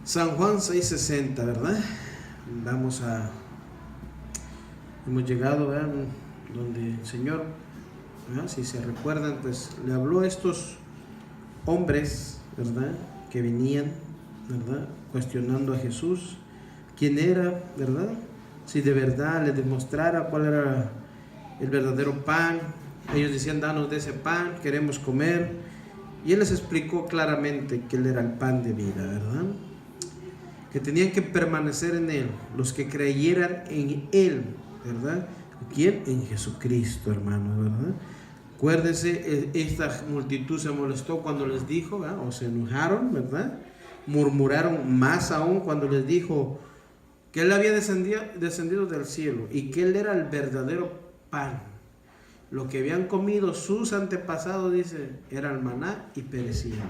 San Juan 6:60, ¿verdad? Hemos llegado, ¿verdad?, donde el Señor, ¿verdad?, si se recuerdan, pues le habló a estos hombres, ¿verdad?, que venían, ¿verdad?, cuestionando a Jesús, quién era, ¿verdad?, si de verdad les demostrara cuál era el verdadero pan. Ellos decían: danos de ese pan, queremos comer. Y Él les explicó claramente que Él era el pan de vida, ¿verdad?, que tenían que permanecer en Él, los que creyeran en Él, ¿verdad? ¿Quién? En Jesucristo, hermano, ¿verdad? Acuérdense, esta multitud se molestó cuando les dijo, ¿verdad?, o se enojaron, ¿verdad? Murmuraron más aún cuando les dijo que Él había descendido del cielo y que Él era el verdadero pan. Lo que habían comido sus antepasados, dice, era el maná y perecía.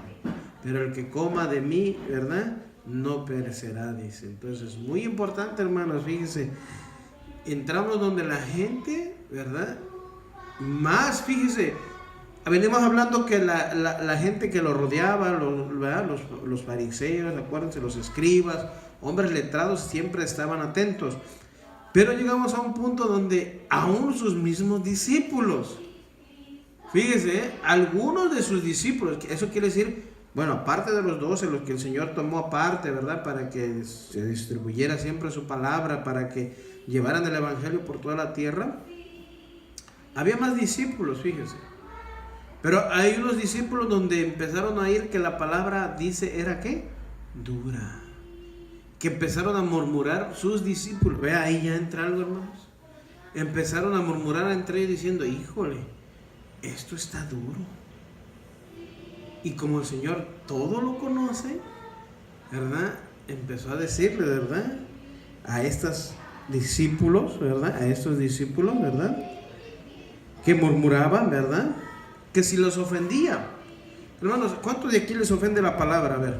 Pero el que coma de mí, ¿verdad?, no perecerá, dice. Entonces, muy importante, hermanos, fíjense, entramos donde la gente, ¿verdad?, más, fíjese, venimos hablando que la gente que lo rodeaba, los fariseos, acuérdense, los escribas, hombres letrados, siempre estaban atentos. Pero llegamos a un punto donde aún sus mismos discípulos, fíjese, algunos de sus discípulos, eso quiere decir, bueno, aparte de los 12, los que el Señor tomó aparte, ¿verdad?, para que se distribuyera siempre su palabra, para que llevaran el evangelio por toda la tierra, había más discípulos, fíjese. Pero hay unos discípulos donde empezaron a oír que la palabra, dice, era ¿qué? Dura. Que empezaron a murmurar sus discípulos. Vea, ahí ya entra algo, hermanos. Empezaron a murmurar entre ellos diciendo: híjole, esto está duro. Y como el Señor todo lo conoce, ¿verdad?, empezó a decirle, ¿verdad?, a estos discípulos, ¿verdad?, ¿verdad?, que murmuraban, ¿verdad?, que si los ofendía. Hermanos, ¿cuántos de aquí les ofende la palabra? A ver.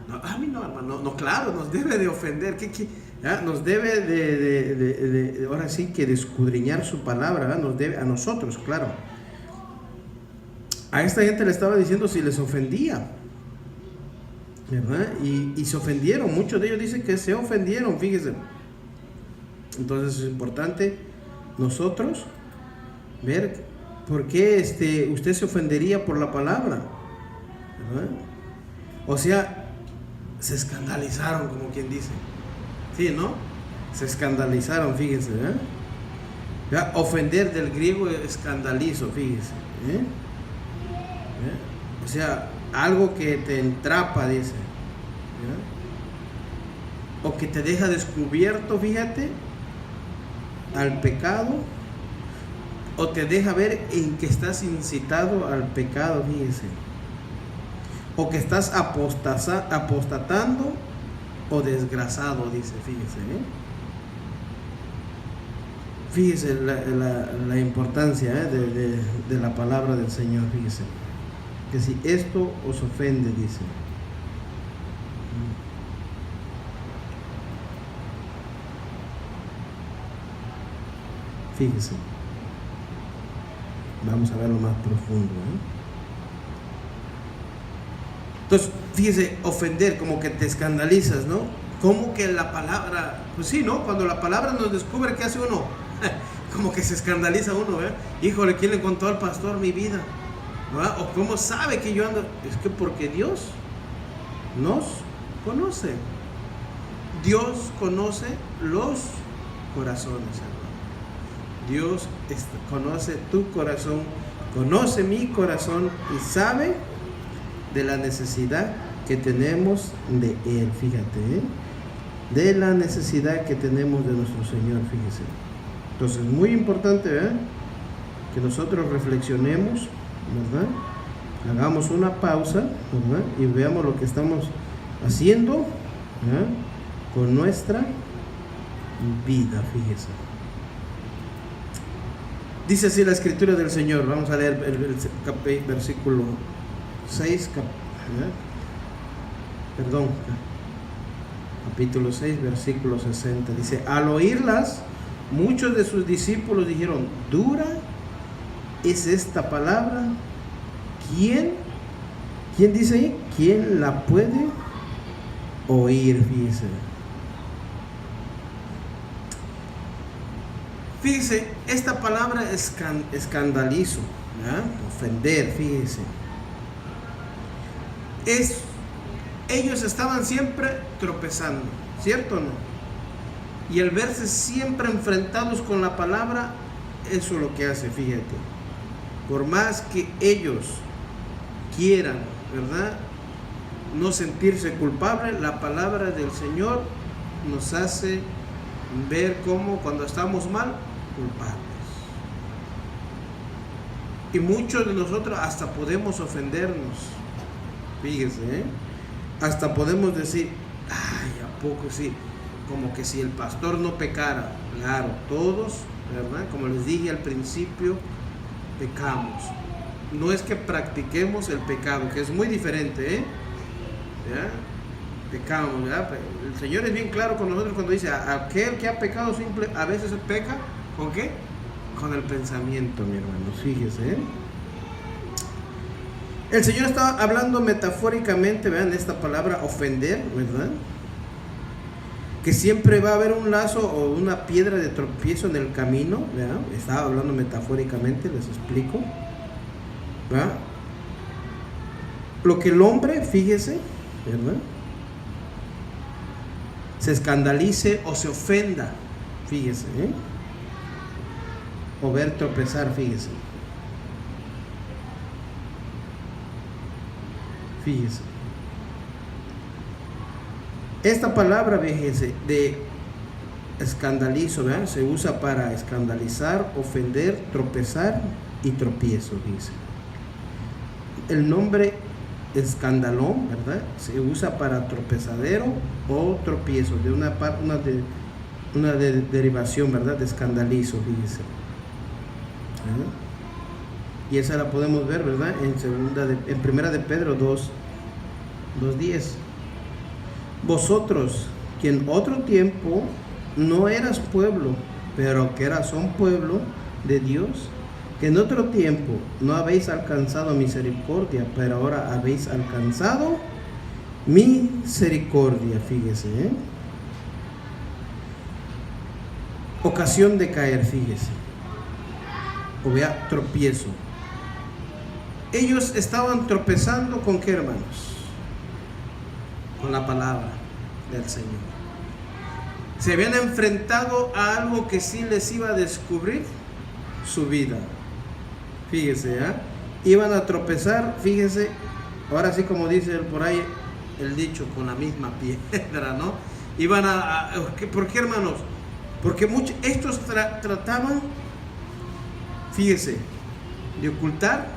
No, a mí no, hermano. No, claro, nos debe de ofender. ¿Ya? Nos debe de ahora sí que de escudriñar su palabra, ¿verdad? Nos debe a nosotros, claro. A esta gente le estaba diciendo si les ofendía, ¿verdad? Y se ofendieron. Muchos de ellos dicen que se ofendieron, fíjense. Entonces es importante nosotros ver por qué usted se ofendería por la palabra, ¿verdad? O sea, se escandalizaron, como quien dice. Sí, ¿no? Se escandalizaron, fíjense, ¿verdad? ¿Ya? Ofender del griego escandalizo, fíjense, ¿eh? O sea, algo que te entrapa, dice, ¿ya?, o que te deja descubierto, fíjate, al pecado, o te deja ver en que estás incitado al pecado, fíjese, o que estás apostatando o desgrasado, dice, fíjese, fíjese la importancia de la palabra del Señor, fíjese, que si esto os ofende, dice. Fíjese, vamos a verlo más profundo, Entonces, fíjese, ofender, como que te escandalizas, ¿no? Como que la palabra, pues sí, ¿no? Cuando la palabra nos descubre, ¿qué hace uno? Como que se escandaliza uno, ¿verdad? Híjole, ¿quién le contó al pastor mi vida? ¿Verdad? O cómo sabe que yo ando. Es que porque Dios nos conoce. Dios conoce los corazones, hermano. Dios conoce tu corazón, conoce mi corazón y sabe de la necesidad que tenemos de Él, fíjate, de la necesidad que tenemos de nuestro Señor, fíjese. Entonces, muy importante, ¿verdad?, que nosotros reflexionemos, ¿verdad?, hagamos una pausa, ¿verdad?, y veamos lo que estamos haciendo, ¿verdad?, con nuestra vida, fíjese. Dice así la escritura del Señor. Vamos a leer el versículo 6, capítulo 6, versículo 60. Dice: al oírlas, muchos de sus discípulos dijeron: ¿dura es esta palabra? ¿Quién ¿Quién dice ahí? ¿Quién la puede oír? Fíjese. Fíjese, esta palabra escandalizo, ¿verdad? Ofender, fíjese. Ellos estaban siempre tropezando, ¿cierto o no? Y el verse siempre enfrentados con la palabra, eso es lo que hace, fíjate. Por más que ellos quieran, ¿verdad?, no sentirse culpables, la palabra del Señor nos hace ver cómo cuando estamos mal, culpables. Y muchos de nosotros hasta podemos ofendernos, fíjese, hasta podemos decir, ay, ¿a poco sí? Como que si el pastor no pecara. Claro, todos, ¿verdad? Como les dije al principio, pecamos. No es que practiquemos el pecado, que es muy diferente, ¿ya? Pecamos, ¿verdad? El Señor es bien claro con nosotros cuando dice, aquel que ha pecado simple, a veces peca, ¿con qué? Con el pensamiento, mi hermano, fíjese, El Señor estaba hablando metafóricamente, vean esta palabra ofender, ¿verdad? Que siempre va a haber un lazo o una piedra de tropiezo en el camino, ¿verdad? Estaba hablando metafóricamente, les explico, ¿verdad? Lo que el hombre, fíjese, ¿verdad?, se escandalice o se ofenda, fíjese, o ver tropezar, fíjese. Fíjese. Esta palabra, fíjese, de escandalizo, ¿verdad?, se usa para escandalizar, ofender, tropezar y tropiezo, dice. El nombre escandalón, ¿verdad?, se usa para tropezadero o tropiezo, de una derivación, ¿verdad?, de escandalizo, fíjese. Y esa la podemos ver, ¿verdad?, en primera de Pedro 2:10. Vosotros, que en otro tiempo no eras pueblo, pero que son pueblo de Dios, que en otro tiempo no habéis alcanzado misericordia, pero ahora habéis alcanzado misericordia, fíjese, ocasión de caer, fíjese, o vea, tropiezo. Ellos estaban tropezando ¿con qué, hermanos? Con la palabra del Señor. Se habían enfrentado a algo que sí les iba a descubrir su vida. Fíjese, iban a tropezar, fíjese, ahora sí como dice por ahí el dicho, con la misma piedra, ¿no? Iban ¿por qué, hermanos? Porque estos trataban, fíjese, de ocultar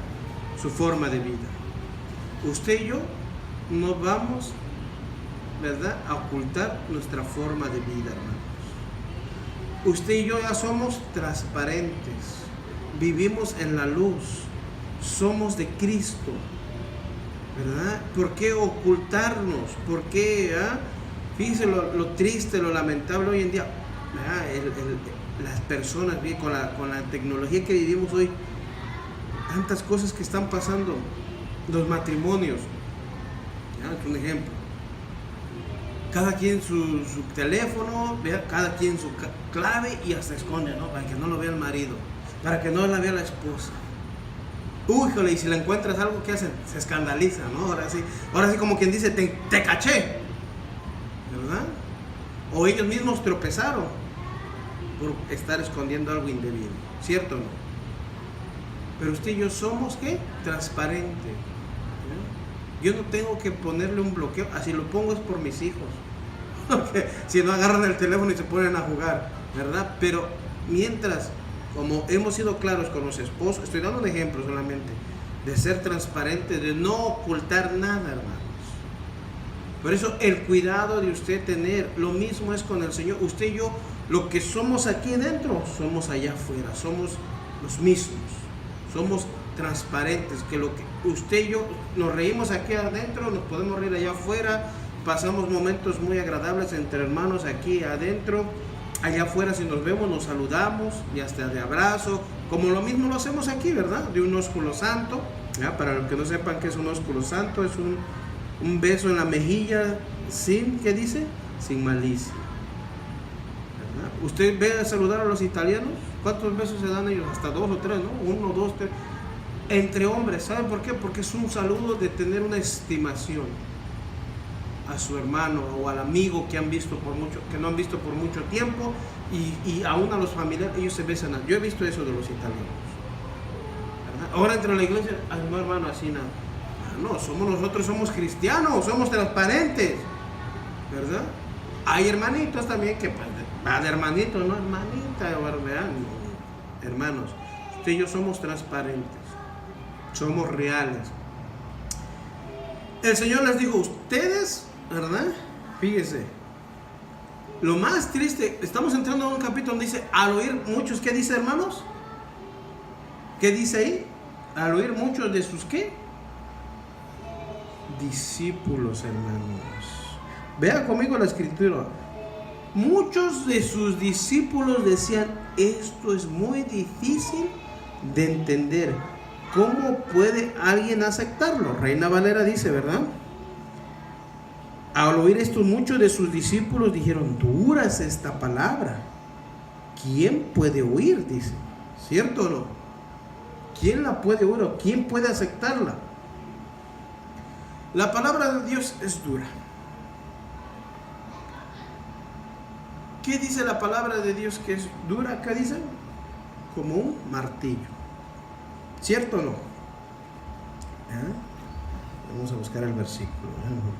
su forma de vida. Usted y yo no vamos, ¿verdad?, a ocultar nuestra forma de vida, hermanos. Usted y yo ya somos transparentes. Vivimos en la luz, somos de Cristo, ¿verdad? ¿Por qué ocultarnos? ¿Por qué? Fíjense lo triste, lo lamentable hoy en día, las personas, con la tecnología que vivimos hoy, tantas cosas que están pasando, los matrimonios, es un ejemplo, cada quien su teléfono, cada quien su clave y hasta esconde, ¿no?, para que no lo vea el marido, para que no la vea la esposa. Híjole, y si le encuentras algo, ¿qué hacen? Se escandalizan, ¿no? Ahora sí como quien dice, te caché, ¿verdad? O ellos mismos tropezaron por estar escondiendo algo indebido, ¿cierto o no? Pero usted y yo somos, ¿qué? Transparente. Yo no tengo que ponerle un bloqueo, así lo pongo es por mis hijos. Porque si no agarran el teléfono y se ponen a jugar, ¿verdad? Pero mientras, como hemos sido claros con los esposos, estoy dando un ejemplo solamente, de ser transparente, de no ocultar nada, hermanos. Por eso el cuidado de usted tener, lo mismo es con el Señor. Usted y yo, lo que somos aquí dentro, somos allá afuera, somos los mismos, somos transparentes, que lo que usted y yo nos reímos aquí adentro, nos podemos reír allá afuera, pasamos momentos muy agradables entre hermanos aquí adentro, allá afuera si nos vemos nos saludamos y hasta de abrazo, como lo mismo lo hacemos aquí, ¿verdad? De un ósculo santo, ¿Ya? Para los que no sepan qué es un ósculo santo, es un beso en la mejilla sin, ¿qué dice? Sin malicia. ¿Verdad? Usted ve a saludar a los italianos, ¿cuántos besos se dan ellos? Hasta 2 o 3, ¿no? 1, 2, 3. Entre hombres, ¿saben por qué? Porque es un saludo de tener una estimación a su hermano o al amigo que han visto por mucho, que no han visto por mucho tiempo, y aún a los familiares, ellos se besan. Yo he visto eso de los italianos. ¿Verdad? Ahora entre la iglesia, ay, no, hermano, así nada. No, nosotros somos cristianos, somos transparentes, ¿verdad? Hay hermanitos también que, pues, de hermanito, no hermanita, ¿verdad? Hermanos, usted y yo somos transparentes, somos reales. El Señor les dijo, ustedes, ¿verdad? Fíjese, lo más triste, estamos entrando a un capítulo donde dice, al oír muchos, ¿qué dice, hermanos? ¿Qué dice ahí? Al oír muchos de sus, ¿qué? Discípulos, hermanos. Vea conmigo la escritura. Muchos de sus discípulos decían, esto es muy difícil de entender. ¿Cómo puede alguien aceptarlo? Reina Valera dice, ¿verdad? Al oír esto, muchos de sus discípulos dijeron, dura es esta palabra. ¿Quién puede oír? Dice. ¿Cierto o no? ¿Quién la puede oír o quién puede aceptarla? La palabra de Dios es dura. ¿Qué dice la palabra de Dios que es dura? ¿Qué dice? Como un martillo. ¿Cierto o no? Vamos a buscar el versículo,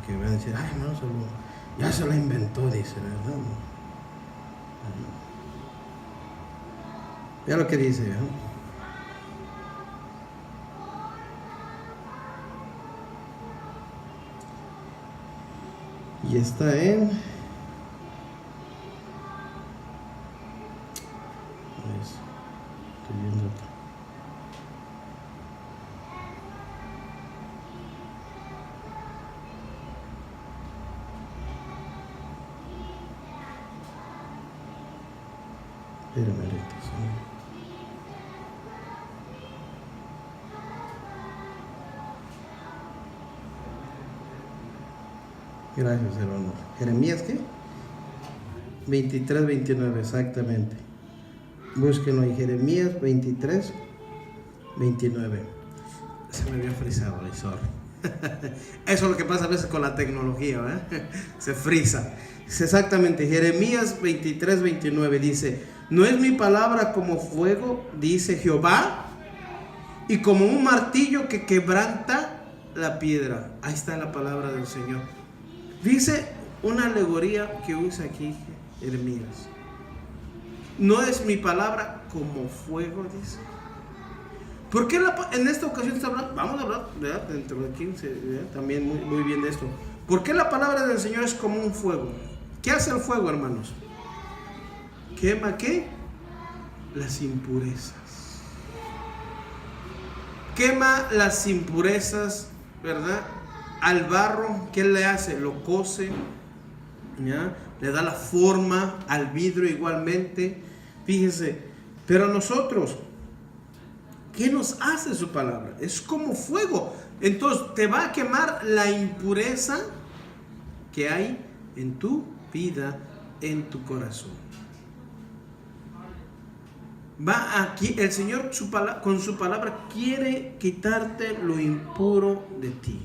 porque van a decir, ay, no, ya se la inventó, dice, ¿verdad? Vea lo que dice, ¿eh? Y está en... Estoy viendo acá. Espérame ahorita, ¿sí? Gracias, hermano. ¿Jeremías qué? 23, 29, exactamente. Búsquenlo ahí, Jeremías 23, 29. Se me había frisado el visor. Eso es lo que pasa a veces con la tecnología, ¿eh? Se frisa. Es exactamente, Jeremías 23, 29 dice, ¿no es mi palabra como fuego, dice Jehová, y como un martillo que quebranta la piedra? Ahí está la palabra del Señor. Dice una alegoría que usa aquí Jeremías. ¿No es mi palabra como fuego, dice? ¿Por qué en esta ocasión está hablando? Vamos a hablar, ¿verdad? Dentro de 15, ¿verdad? También muy bien de esto. ¿Por qué la palabra del Señor es como un fuego? ¿Qué hace el fuego, hermanos? ¿Quema qué? Las impurezas. Quema las impurezas, ¿verdad? Al barro, ¿qué le hace? Lo cose, ¿ya? Le da la forma al vidrio igualmente. Fíjese, pero a nosotros, ¿qué nos hace su palabra? Es como fuego. Entonces te va a quemar la impureza que hay en tu vida, en tu corazón. Va aquí, el Señor con su palabra quiere quitarte lo impuro de ti.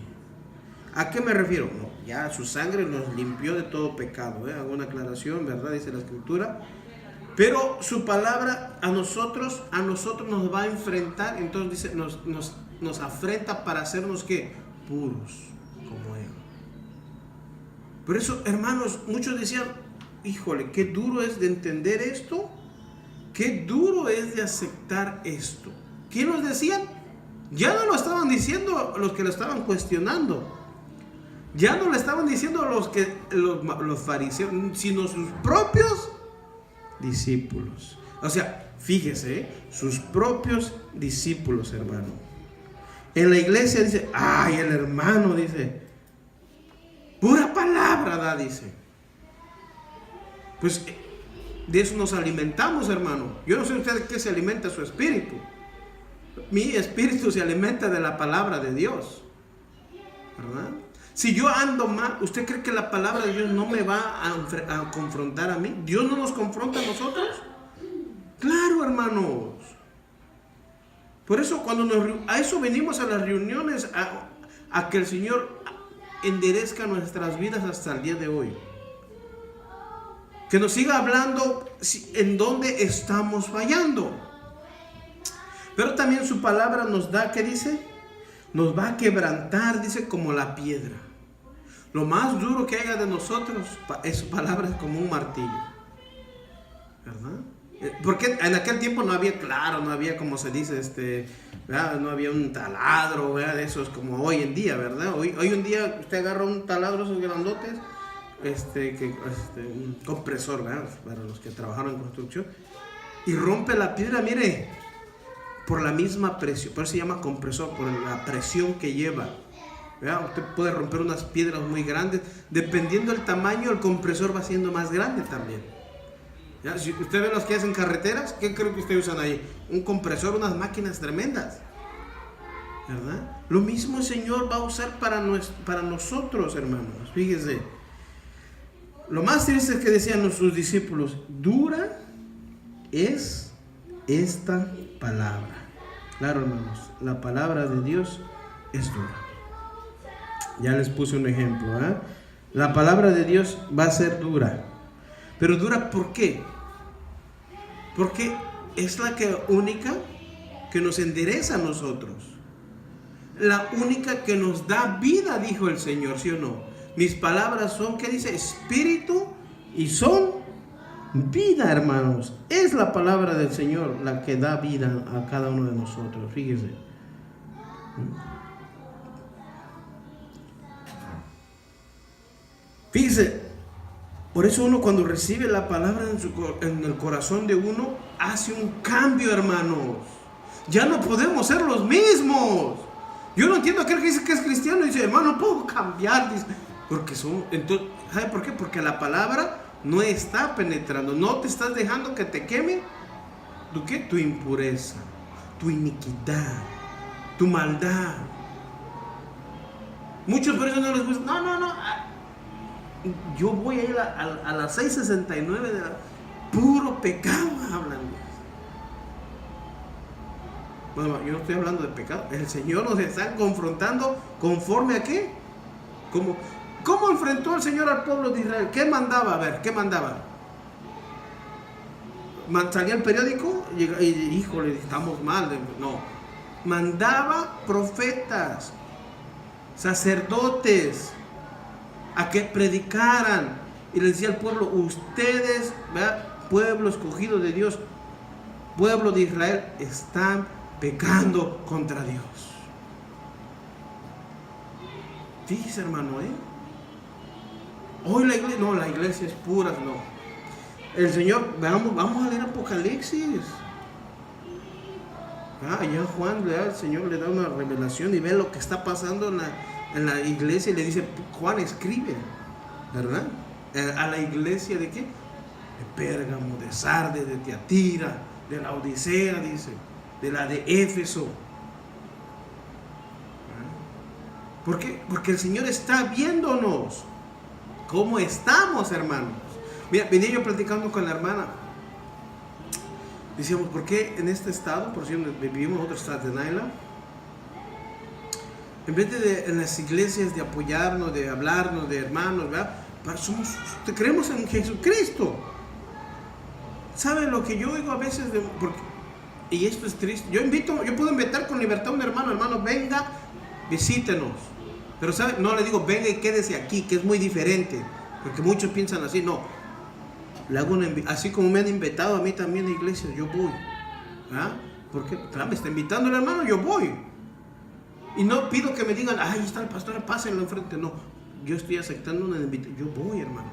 ¿A qué me refiero? No, ya su sangre nos limpió de todo pecado, hago una aclaración, ¿verdad? Dice la Escritura. Pero su palabra a nosotros nos va a enfrentar. Entonces dice, nos afrenta para hacernos ¿qué? Puros como Él. Por eso, hermanos, muchos decían, híjole, qué duro es de entender esto, qué duro es de aceptar esto. ¿Quién nos decían? Ya no lo estaban diciendo los que lo estaban cuestionando. Ya no lo estaban diciendo los fariseos, sino sus propios discípulos. O sea, fíjese, sus propios discípulos, hermano. En la iglesia dice, ay, el hermano dice, pura palabra da, dice. Pues de eso nos alimentamos, hermano. Yo no sé usted qué se alimenta su espíritu. mi espíritu se alimenta de la palabra de Dios, ¿verdad? Si yo ando mal, ¿usted cree que la palabra de Dios no me va a confrontar a mí? ¿Dios no nos confronta a nosotros? Claro, hermanos. Por eso a eso venimos a las reuniones, a que el Señor enderezca nuestras vidas hasta el día de hoy. Que nos siga hablando en dónde estamos fallando. Pero también su palabra nos da, ¿qué dice? Nos va a quebrantar, dice, como la piedra. Lo más duro que haya de nosotros es su palabra, como un martillo, ¿verdad? Porque en aquel tiempo no había, claro, no había, como se dice, ¿verdad? No había un taladro, ¿verdad? De esos como hoy en día, ¿verdad? Hoy en día usted agarra un taladro, esos grandotes, un compresor, ¿verdad? Para los que trabajaron en construcción, y rompe la piedra, mire, por la misma presión. Por eso se llama compresor, por la presión que lleva, ¿verdad? Usted puede romper unas piedras muy grandes, dependiendo del tamaño, el compresor va siendo más grande también. ¿Ya? Si usted ve los que hacen carreteras, ¿qué creo que ustedes usan ahí? Un compresor, unas máquinas tremendas, ¿verdad? Lo mismo el Señor va a usar para nosotros, hermanos. Fíjese, lo más triste es que decían sus discípulos: dura es esta palabra. Claro, hermanos, la palabra de Dios es dura. Ya les puse un ejemplo, ¿eh? La palabra de Dios va a ser dura. Pero dura, ¿por qué? Porque es la única que nos endereza a nosotros. La única que nos da vida, dijo el Señor, ¿sí o no? Mis palabras son, ¿qué dice? Espíritu y son vida, hermanos. Es la palabra del Señor la que da vida a cada uno de nosotros. Fíjese. Fíjese. Por eso uno, cuando recibe la palabra en el corazón de uno, hace un cambio, hermanos. Ya no podemos ser los mismos. Yo no entiendo a aquel que dice que es cristiano y dice: hermano, no puedo cambiar. Dice, porque entonces, ¿sabe por qué? Porque la palabra no está penetrando, no te estás dejando que te queme. ¿Tu qué? Tu impureza, tu iniquidad, tu maldad. Muchos por eso no les gusta. No. Yo voy a ir a las 669 de puro pecado hablan. Bueno, yo no estoy hablando de pecado. El Señor nos está confrontando conforme a qué. ¿Cómo enfrentó el Señor al pueblo de Israel? ¿Qué mandaba? A ver, ¿qué mandaba? ¿Salía el periódico? Y híjole, estamos mal. No. Mandaba profetas, sacerdotes, a que predicaran, y le decía al pueblo: ustedes, ¿verdad? Pueblo escogido de Dios, pueblo de Israel, están pecando contra Dios. Fíjese, hermano, hoy la iglesia es pura, no. El Señor, vamos a leer Apocalipsis. Ya Juan, el Señor le da una revelación y ve lo que está pasando en la iglesia, y le dice: Juan, escribe, ¿verdad? A la iglesia de qué? De Pérgamo, de Sardes, de Tiatira, de la Odisea, dice, de la de Éfeso. ¿Por qué? Porque el Señor está viéndonos cómo estamos, hermanos. Mira, venía yo platicando con la hermana. Decíamos: ¿por qué en este estado, por ejemplo, vivimos en otro estado de Naila, en vez de en las iglesias de apoyarnos, de hablarnos de hermanos, ¿verdad? Creemos en Jesucristo. ¿Saben lo que yo oigo a veces? Y esto es triste. Yo puedo invitar con libertad a un hermano, venga, visítenos. Pero ¿sabe? No le digo: venga y quédese aquí, que es muy diferente. Porque muchos piensan así. No. Le hago así como me han invitado a mí también a iglesias, yo voy. ¿Ah? Porque me está invitando el hermano, yo voy. Y no pido que me digan: ahí está el pastor, pásenlo enfrente. No, yo estoy aceptando una invitación. Yo voy, hermanos.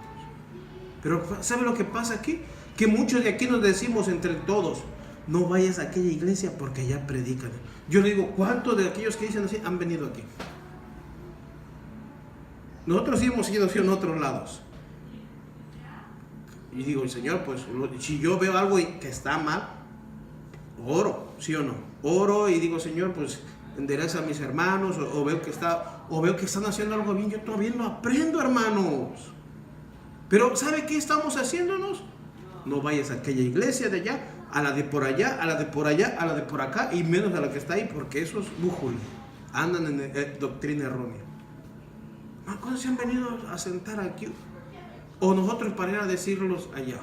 Pero ¿sabe lo que pasa aquí? Que muchos de aquí nos decimos entre todos: no vayas a aquella iglesia porque allá predican. Yo le digo: ¿cuántos de aquellos que dicen así han venido aquí? Nosotros sí hemos ido en otros lados. Y digo: Señor, pues si yo veo algo que está mal, oro, ¿sí o no? Oro y digo, Señor, pues endereza a mis hermanos, o veo que están haciendo algo bien. Yo todavía no aprendo, hermanos. Pero ¿sabe qué estamos haciéndonos? No vayas a aquella iglesia de allá, a la de por allá, a la de por allá, a la de por acá, y menos a la que está ahí, porque esos bújulos andan en doctrina errónea. ¿Cuándo se han venido a sentar aquí? O nosotros para ir a decirlos allá.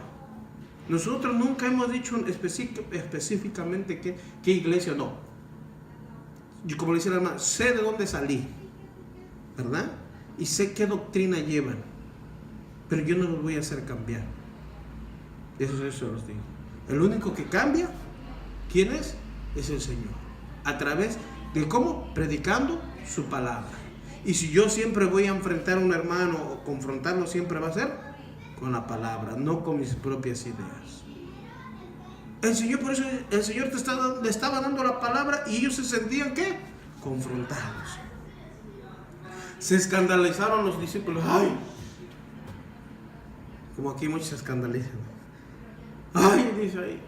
Nosotros nunca hemos dicho específicamente qué iglesia, no. Yo, como le decía la hermana, sé de dónde salí, ¿verdad? Y sé qué doctrina llevan, pero yo no los voy a hacer cambiar. Eso los digo. El único que cambia, ¿quién es? Es el Señor. A través de cómo, predicando su palabra. Y si yo siempre voy a enfrentar a un hermano o confrontarlo, siempre va a ser con la palabra, no con mis propias ideas. El Señor, por eso el Señor le estaba dando la palabra y ellos se sentían, ¿qué? Confrontados. Se escandalizaron los discípulos. Ay, como aquí muchos se escandalizan. Ay, dice ahí,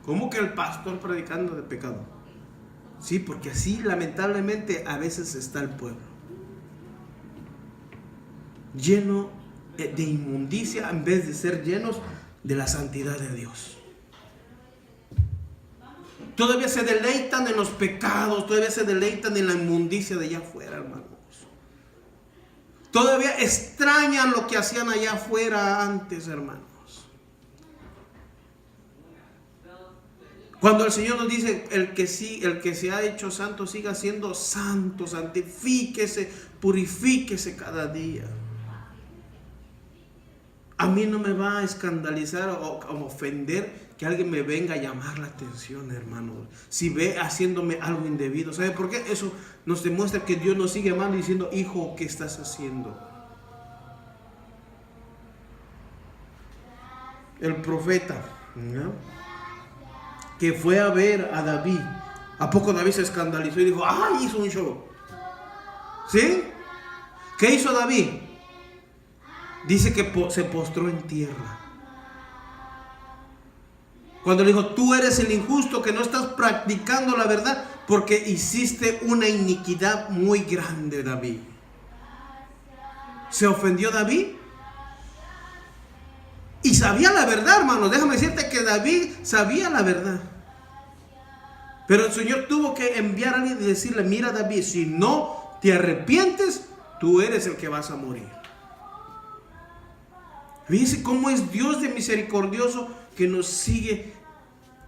¿cómo que el pastor predicando de pecado? Sí, porque así lamentablemente a veces está el pueblo, lleno de inmundicia en vez de ser llenos de la santidad de Dios. Todavía se deleitan en los pecados, todavía se deleitan en la inmundicia de allá afuera, hermanos. Todavía extrañan lo que hacían allá afuera antes, hermanos. Cuando el Señor nos dice, el que se ha hecho santo, siga siendo santo, santifíquese, purifíquese cada día. A mí no me va a escandalizar o ofender que alguien me venga a llamar la atención, hermano. Si ve haciéndome algo indebido, ¿sabe por qué? Eso nos demuestra que Dios nos sigue amando y diciendo, hijo, ¿qué estás haciendo? El profeta, ¿no?, que fue a ver a David, ¿a poco David se escandalizó y dijo, ¡ay, hizo un show! ¿Sí? ¿Qué hizo David? Dice que se postró en tierra. Cuando le dijo, tú eres el injusto, que no estás practicando la verdad, porque hiciste una iniquidad muy grande, David. ¿Se ofendió David? Y sabía la verdad, hermano. Déjame decirte que David sabía la verdad. Pero el Señor tuvo que enviar a alguien y decirle, mira David, si no te arrepientes, tú eres el que vas a morir. Fíjense cómo es Dios de misericordioso que nos sigue.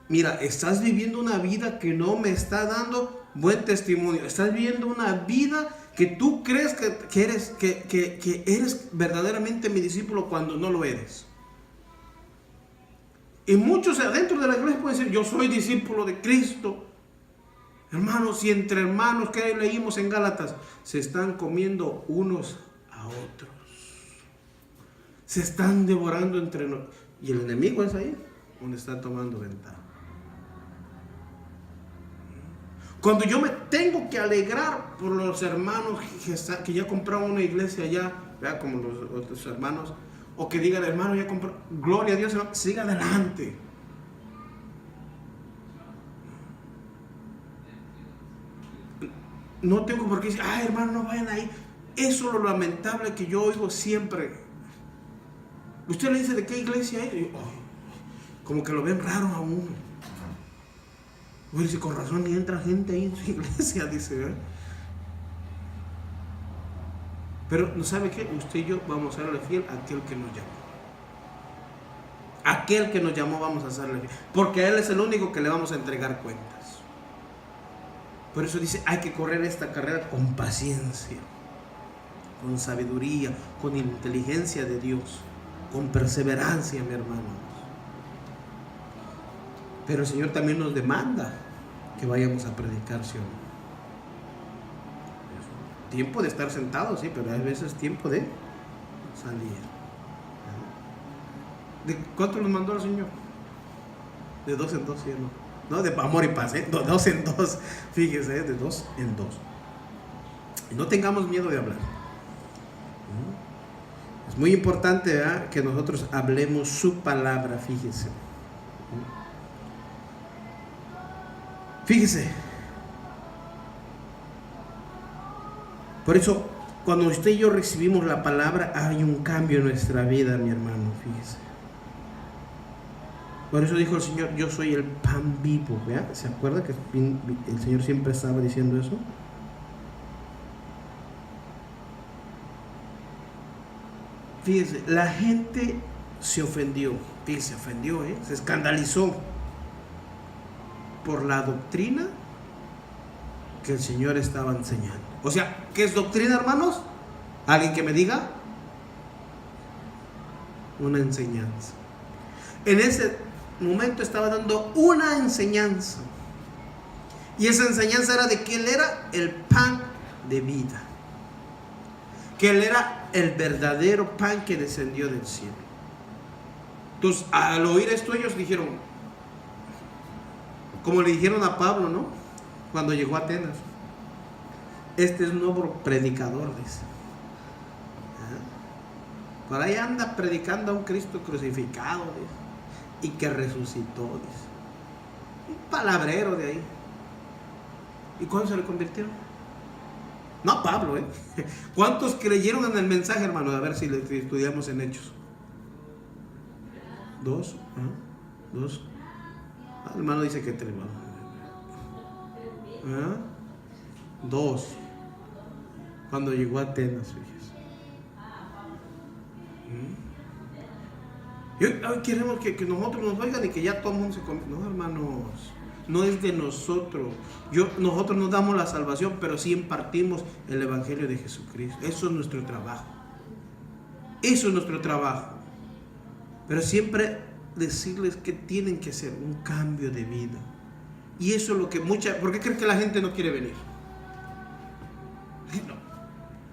Mira, estás viviendo una vida que no me está dando buen testimonio. Estás viviendo una vida que tú crees que eres verdaderamente mi discípulo cuando no lo eres. Y muchos adentro de la iglesia pueden decir, yo soy discípulo de Cristo. Hermanos, y entre hermanos, que leímos en Gálatas, se están comiendo unos a otros. Se están devorando entre nosotros. Y el enemigo es ahí donde está tomando ventaja. Cuando yo me tengo que alegrar por los hermanos que ya compraron una iglesia allá, ¿verdad?, como los otros hermanos, o que digan, hermano, ya compró, gloria a Dios, hermano, siga adelante. No tengo por qué decir, ay, hermano, no vayan ahí. Eso es lo lamentable que yo oigo siempre. Usted le dice, ¿de qué iglesia es? Y yo, como que lo ven raro a uno. Dice, con razón ni entra gente ahí en su iglesia, dice, ¿verdad? Pero ¿no sabe qué? Usted y yo vamos a serle fiel a aquel que nos llamó. Aquel que nos llamó vamos a serle fiel, porque a Él es el único que le vamos a entregar cuentas. Por eso dice, hay que correr esta carrera con paciencia, con sabiduría, con inteligencia de Dios, con perseverancia, mi hermano. Pero el Señor también nos demanda que vayamos a predicar, ¿sí o no? Tiempo de estar sentados, sí, pero hay veces tiempo de salir. ¿De cuánto nos mandó el Señor? De 2 en 2, ¿sí o no? No, de amor y paz, ¿eh? 2 en 2, fíjese, de 2 en 2. Y no tengamos miedo de hablar. Es muy importante, ¿verdad?, que nosotros hablemos su palabra, fíjese. Fíjese. Por eso, cuando usted y yo recibimos la palabra, hay un cambio en nuestra vida, mi hermano, fíjese. Por eso dijo el Señor, yo soy el pan vivo, ¿vea? ¿Se acuerda que el Señor siempre estaba diciendo eso? Fíjese, la gente se ofendió, fíjese, se ofendió, se escandalizó por la doctrina que el Señor estaba enseñando. O sea, ¿qué es doctrina, hermanos? ¿Alguien que me diga? Una enseñanza. En ese momento estaba dando una enseñanza. Y esa enseñanza era de que Él era el pan de vida. Que Él era el verdadero pan que descendió del cielo. Entonces, al oír esto, ellos dijeron, como le dijeron a Pablo, ¿no? Cuando llegó a Atenas, este es un nuevo predicador, dice. Por ahí anda predicando a un Cristo crucificado, dice, y que resucitó, dice. Un palabrero de ahí. ¿Y cuándo se le convirtieron? No a Pablo, ¿Cuántos creyeron en el mensaje, hermano? A ver si le estudiamos en Hechos. ¿Dos? ¿Dos? El hermano dice que 3. Dos. Cuando llegó a Atenas, fíjese. Hoy queremos que nosotros nos oigan y que ya todo el mundo se convierta. No, hermanos, no es de nosotros. Nosotros nos damos la salvación, pero sí impartimos el Evangelio de Jesucristo. Eso es nuestro trabajo. Eso es nuestro trabajo. Pero siempre decirles que tienen que hacer un cambio de vida. Y eso es lo que ¿por qué creen que la gente no quiere venir?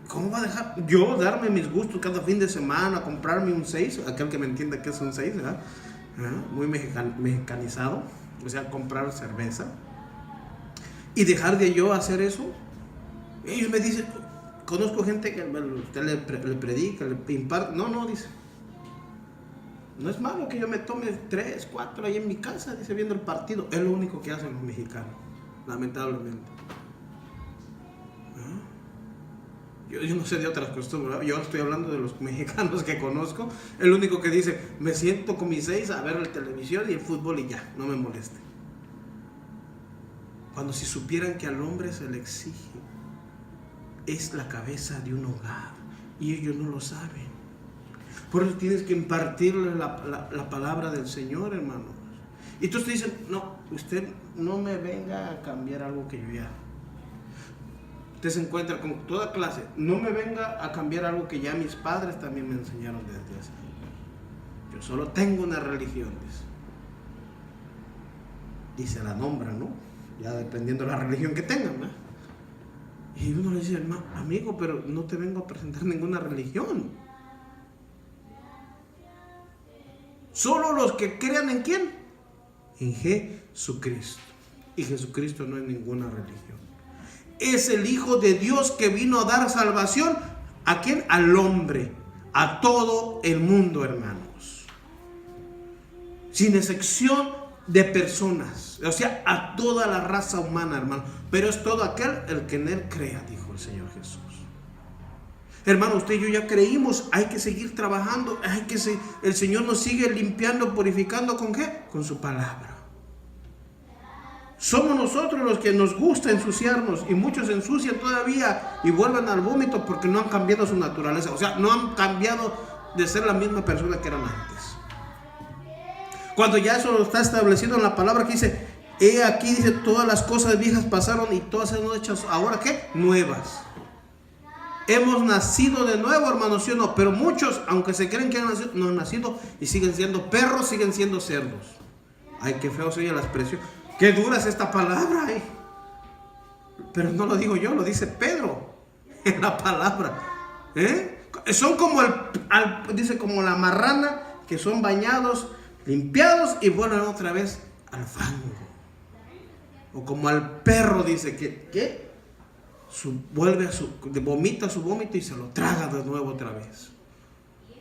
¿Cómo va a dejar yo darme mis gustos cada fin de semana, comprarme un 6? Aquel que me entienda que es un 6, ¿verdad? Muy mexicanizado. O sea, comprar cerveza. Y dejar de yo hacer eso. Ellos me dicen, conozco gente que usted le predica, le imparte. No, dice. No es malo que yo me tome 3, 4 ahí en mi casa, dice, viendo el partido. Es lo único que hacen los mexicanos, lamentablemente. Yo no sé de otras costumbres, yo estoy hablando de los mexicanos que conozco. El único que dice, me siento con mis 6 a ver la televisión y el fútbol y ya, no me moleste. Cuando si supieran que al hombre se le exige, es la cabeza de un hogar y ellos no lo saben. Por eso tienes que impartirle la palabra del Señor, hermanos. Y entonces te dicen, no, usted no me venga a cambiar algo que yo ya. Usted se encuentra con toda clase. No me venga a cambiar algo que ya mis padres también me enseñaron desde hace años. Yo solo tengo una religión, dice. Y se la nombra, ¿no? Ya dependiendo de la religión que tengan, ¿no? Y uno le dice, amigo, pero no te vengo a presentar ninguna religión. Solo los que crean en ¿quién? En Jesucristo. Y Jesucristo no es ninguna religión. Es el Hijo de Dios que vino a dar salvación. ¿A quién? Al hombre. A todo el mundo, hermanos. Sin excepción de personas. O sea, a toda la raza humana, hermano. Pero es todo aquel el que en él crea, dijo el Señor Jesús. Hermano, usted y yo ya creímos, hay que seguir trabajando, el Señor nos sigue limpiando, purificando, ¿con qué? Con su palabra. Somos nosotros los que nos gusta ensuciarnos y muchos se ensucian todavía y vuelven al vómito porque no han cambiado su naturaleza, o sea, no han cambiado de ser la misma persona que eran antes. Cuando ya eso lo está establecido en la palabra que dice, he aquí, dice, todas las cosas viejas pasaron y todas se han hecho ahora, ¿qué? Nuevas. Hemos nacido de nuevo, hermanos, ¿sí o no? Pero muchos, aunque se creen que han nacido, no han nacido y siguen siendo perros, siguen siendo cerdos. Ay, qué feo se oye la expresión. Qué dura es esta palabra, Pero no lo digo yo, lo dice Pedro en la palabra. Son como dice, como la marrana, que son bañados, limpiados y vuelven otra vez al fango. O como al perro, dice que vomita su vómito y se lo traga de nuevo otra vez.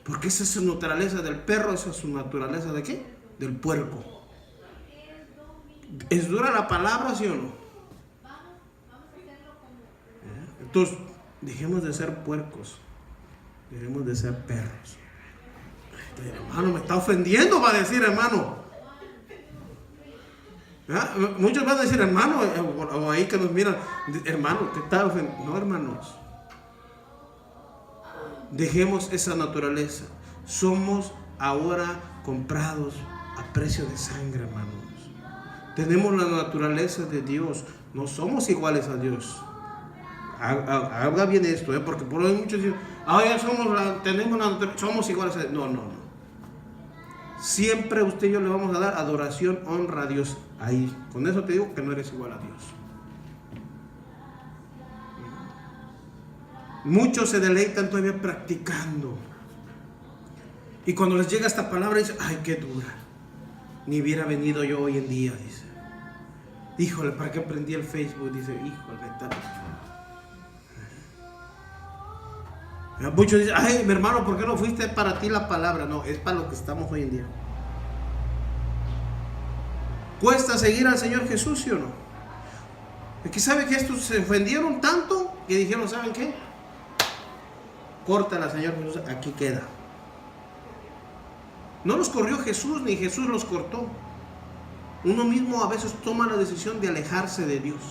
Porque esa es su naturaleza del perro, esa es su naturaleza de ¿qué? Del puerco. ¿Es dura la palabra, sí o no? Entonces, dejemos de ser puercos, dejemos de ser perros. Hermano, me está ofendiendo, va a decir, hermano. Muchos van a decir, hermano, o ahí que nos miran, hermano, te está ofendiendo. No, hermanos. Dejemos esa naturaleza. Somos ahora comprados a precio de sangre, hermanos. Tenemos la naturaleza de Dios. No somos iguales a Dios. Haga bien esto, porque por hoy muchos dicen, ya somos iguales a Dios. No. Siempre usted y yo le vamos a dar adoración, honra a Dios. Ahí, con eso te digo que no eres igual a Dios. Muchos se deleitan todavía practicando. Y cuando les llega esta palabra, dicen, ay, qué dura. Ni hubiera venido yo hoy en día, dice. Híjole, ¿para qué prendí el Facebook? Dice, híjole, tal. Muchos dicen, ay, mi hermano, ¿por qué no fuiste para ti la palabra? No, es para lo que estamos hoy en día. ¿Cuesta seguir al Señor Jesús, sí o no? Es que sabe que estos se ofendieron tanto que dijeron, ¿saben qué? Córtala, Señor Jesús, aquí queda. No los corrió Jesús, ni Jesús los cortó. Uno mismo a veces toma la decisión de alejarse de Dios.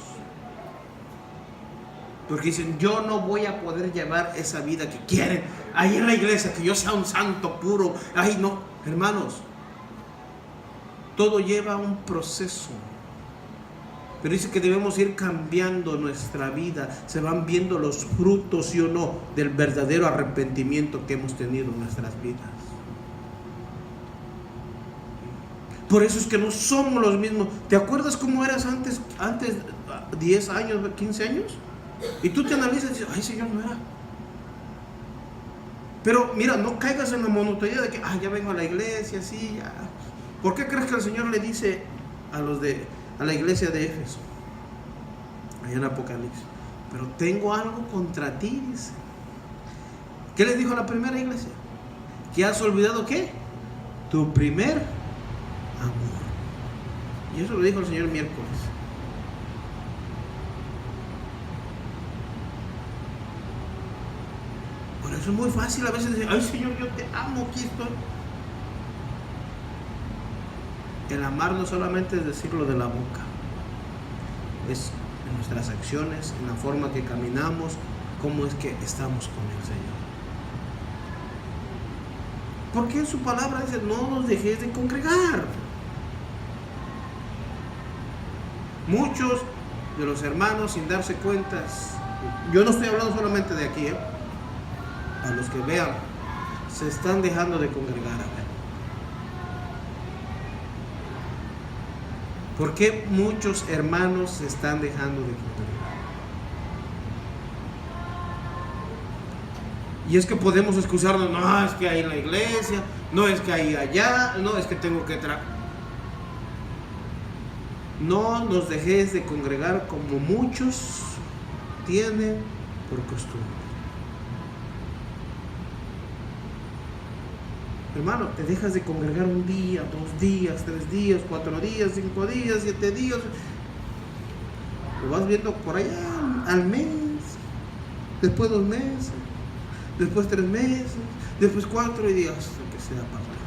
Porque dicen, yo no voy a poder llevar esa vida que quieren ahí en la iglesia, que yo sea un santo puro. Ay, no, hermanos. Todo lleva un proceso. Pero dice que debemos ir cambiando nuestra vida. Se van viendo los frutos, sí o no, del verdadero arrepentimiento que hemos tenido en nuestras vidas. Por eso es que no somos los mismos. ¿Te acuerdas cómo eras antes 10 años, 15 años? Y tú te analizas y dices, ay, Señor, no era. Pero mira, no caigas en la monotonía de que, ya vengo a la iglesia, sí, ya. ¿Por qué crees que el Señor le dice a la iglesia de Éfeso, allá en Apocalipsis, pero tengo algo contra ti, dice? ¿Qué les dijo a la primera iglesia? ¿Que has olvidado qué? Tu primer amor. Y eso lo dijo el Señor miércoles. Por eso es muy fácil a veces decir, ay, Señor, yo te amo, aquí estoy. El amar no solamente es decirlo de la boca, es en nuestras acciones, en la forma que caminamos, cómo es que estamos con el Señor. Porque en su palabra dice, no nos dejes de congregar. Muchos de los hermanos, sin darse cuenta, yo no estoy hablando solamente de aquí, a los que vean, se están dejando de congregar. ¿Por qué muchos hermanos se están dejando de congregar? Y es que podemos excusarnos, no, es que hay en la iglesia, no es que hay allá, no es que tengo que No nos dejes de congregar como muchos tienen por costumbre. Hermano, te dejas de congregar un día, 2 días, 3 días, 4 días, 5 días, 7 días. Lo vas viendo por allá al mes, después 2 meses, después 3 meses, después 4 y días hasta que sea pasado.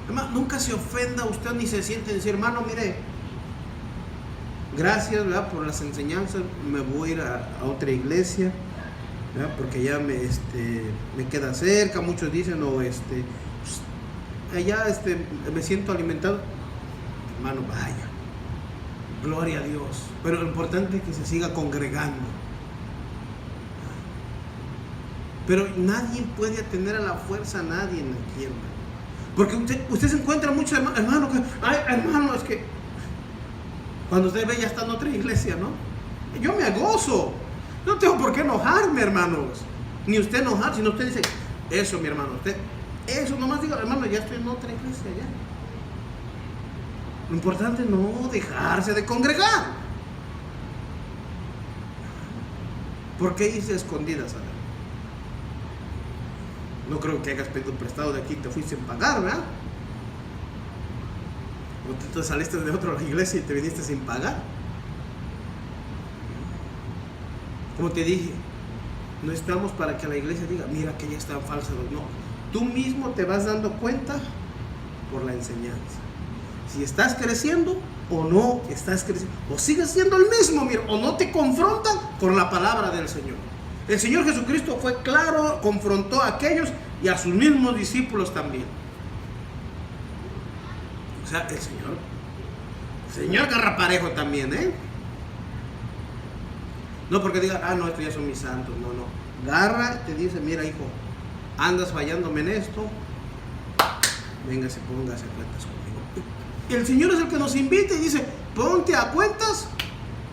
Hermano, nunca se ofenda usted ni se siente decir, hermano, mire, gracias, ¿verdad?, por las enseñanzas, me voy a ir a otra iglesia, ¿verdad?, porque ya me queda cerca. Muchos dicen, allá me siento alimentado. Hermano, vaya, gloria a Dios, pero lo importante es que se siga congregando. Pero nadie puede atender a la fuerza a nadie aquí, hermano. Porque usted se encuentra muchos hermanos que, ay, hermano, es que cuando usted ve ya está en otra iglesia, ¿no? Yo me gozo. No tengo por qué enojarme, hermanos. Ni usted enojar, sino usted dice, eso, mi hermano, usted, eso, nomás diga, hermano, ya estoy en otra iglesia, ya. Lo importante es no dejarse de congregar. ¿Por qué irse escondidas, a ver? No creo que hayas pedido prestado de aquí y te fuiste a pagar, ¿verdad? O tú te saliste de otra iglesia y te viniste sin pagar. Como te dije, no estamos para que la iglesia diga, mira que ya están falsas. No, tú mismo te vas dando cuenta por la enseñanza. Si estás creciendo o no estás creciendo, o sigues siendo el mismo, mira, o no te confrontan con la palabra del Señor. El Señor Jesucristo fue claro, confrontó a aquellos y a sus mismos discípulos también. O sea, el Señor agarra parejo también, ¿eh? No porque digan, no, estos ya son mis santos. No, no. Agarra y te dice, mira, hijo, andas fallándome en esto, véngase, póngase a cuentas conmigo. El Señor es el que nos invita y dice, ponte a cuentas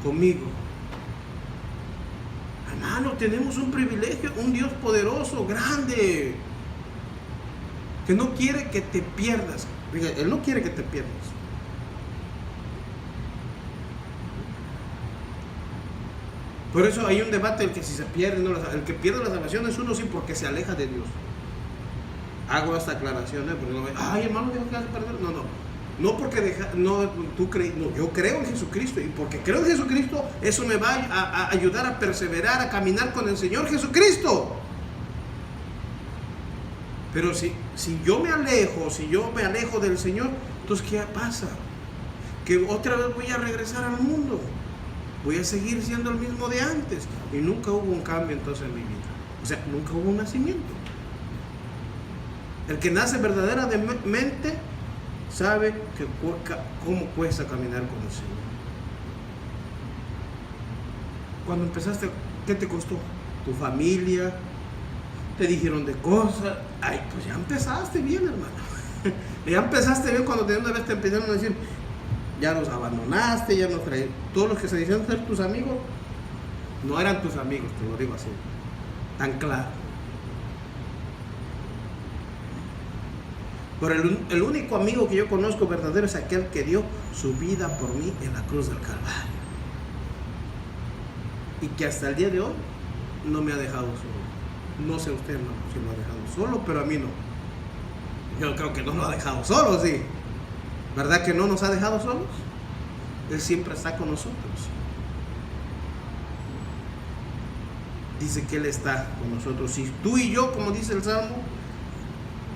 conmigo. Hermano, tenemos un privilegio, un Dios poderoso, grande, que no quiere que te pierdas. Él no quiere que te pierdas. Por eso hay un debate, el que si se pierde, no, el que pierde la salvación es uno sí porque se aleja de Dios. Hago esta aclaración, porque no, ay hermano, dijo que vas a perder. No porque tú crees, no, yo creo en Jesucristo, y porque creo en Jesucristo, eso me va a ayudar a perseverar, a caminar con el Señor Jesucristo. Pero si yo me alejo del Señor, entonces ¿qué pasa? Que otra vez voy a regresar al mundo. Voy a seguir siendo el mismo de antes. Y nunca hubo un cambio entonces en mi vida. O sea, nunca hubo un nacimiento. El que nace verdaderamente sabe cómo cuesta caminar con el Señor. Cuando empezaste, ¿qué te costó? Tu familia, te dijeron de cosas. Ay, pues ya empezaste bien, hermano. Ya empezaste bien cuando de una vez te empezaron a decir, ya nos abandonaste, ya nos traíste. Todos los que se decían ser tus amigos no eran tus amigos, te lo digo así, tan claro. Pero el único amigo que yo conozco verdadero es aquel que dio su vida por mí en la cruz del Calvario, y que hasta el día de hoy no me ha dejado solo. No sé usted, hermano, si lo ha dejado solo, pero a mí no. Yo creo que no lo ha dejado solo, sí. ¿Verdad que no nos ha dejado solos? Él siempre está con nosotros. Dice que Él está con nosotros. Si tú y yo, como dice el Salmo,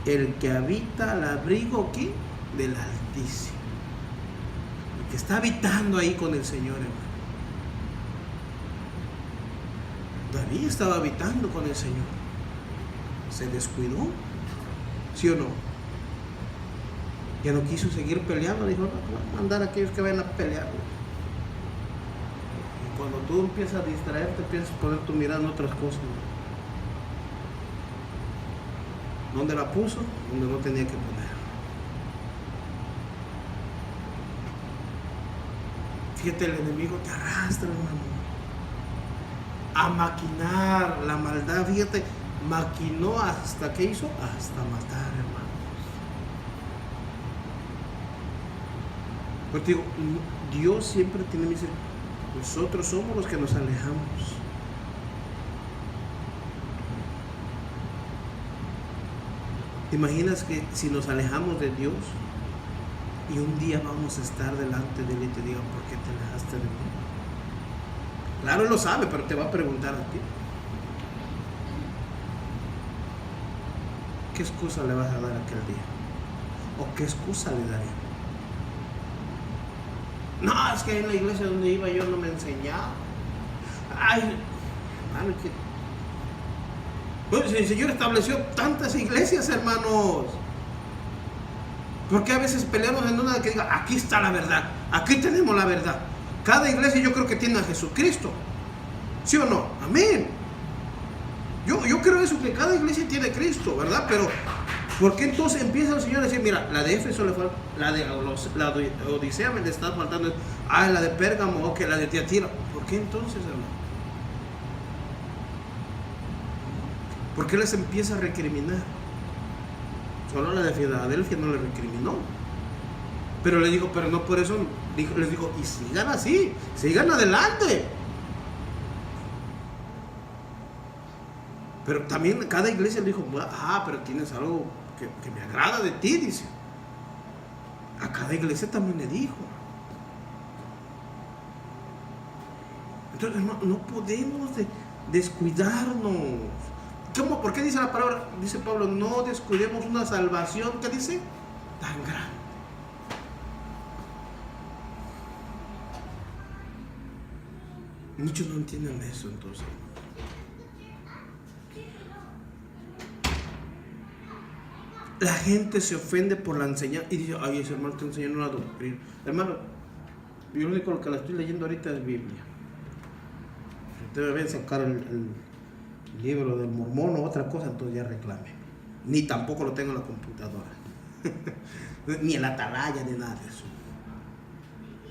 el que habita al abrigo ¿qué? Del Altísimo. El que está habitando ahí con el Señor, hermano. David estaba habitando con el Señor. ¿Se descuidó? ¿Sí o no? Ya no quiso seguir peleando, dijo, no, voy a mandar a aquellos que vayan a pelear. Y cuando tú empiezas a distraerte, empiezas a poner tu mirada en otras cosas. ¿Dónde la puso? Donde no tenía que poner. Fíjate, el enemigo te arrastra, hermano, a maquinar la maldad. Fíjate, maquinó hasta, ¿qué hizo? Hasta matar, hermano. Porque digo, Dios siempre tiene misericordia. Nosotros somos los que nos alejamos. ¿Te imaginas que si nos alejamos de Dios y un día vamos a estar delante de Él y te diga, ¿por qué te alejaste de mí? Claro, Él lo sabe, pero te va a preguntar a ti. ¿Qué excusa le vas a dar aquel día? ¿O qué excusa le daré? No, es que en la iglesia donde iba yo no me enseñaba. Ay, hermano, que... Bueno, el Señor estableció tantas iglesias, hermanos. ¿Por qué a veces peleamos en una que diga, aquí está la verdad, aquí tenemos la verdad? Cada iglesia yo creo que tiene a Jesucristo. ¿Sí o no? Amén. Yo creo eso, que cada iglesia tiene a Cristo, ¿verdad? Pero ¿por qué entonces empieza el Señor a decir, mira, la de Éfeso le falta, la de Odisea me le está faltando, la de Pérgamo, ok, la de Tiatira? ¿Por qué entonces, hermano? ¿Por qué les empieza a recriminar? Solo la de Filadelfia no le recriminó. Pero le dijo, pero no por eso, les dijo, y sigan así, sigan adelante. Pero también cada iglesia le dijo, pero tienes algo que me agrada de ti, dice. A cada iglesia también le dijo. Entonces, hermano, no podemos descuidarnos. ¿Cómo? ¿Por qué dice la palabra? Dice Pablo, no descuidemos una salvación, ¿qué dice? Tan grande. Muchos no entienden eso, entonces. La gente se ofende por la enseñanza y dice, ay, ese hermano está enseñando una doctrina. Hermano, yo lo único que la estoy leyendo ahorita es Biblia. Si ustedes ven sacar el libro del Mormón o otra cosa, entonces ya reclame. Ni tampoco lo tengo en la computadora. Ni en la atalaya, ni nada de eso.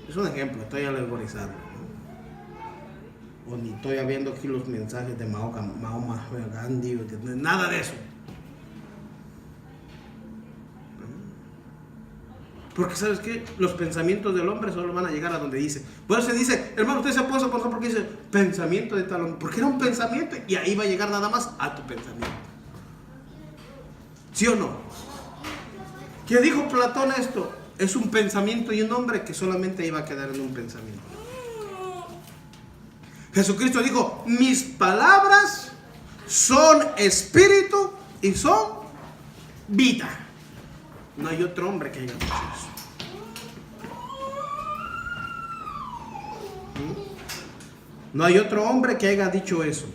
Es un ejemplo, estoy alegorizando, ¿no? O ni estoy viendo aquí los mensajes de Mahoma Gandhi, nada de eso. Porque ¿sabes qué? Los pensamientos del hombre solo van a llegar a donde dice. Por eso se dice, hermano, usted se puso por porque dice pensamiento de tal hombre. Porque era un pensamiento y ahí va a llegar nada más a tu pensamiento. ¿Sí o no? ¿Qué dijo Platón esto? Es un pensamiento y un hombre que solamente iba a quedar en un pensamiento. Jesucristo dijo, mis palabras son espíritu y son vida. No hay otro hombre que haya dicho eso. No hay otro hombre que haya dicho eso.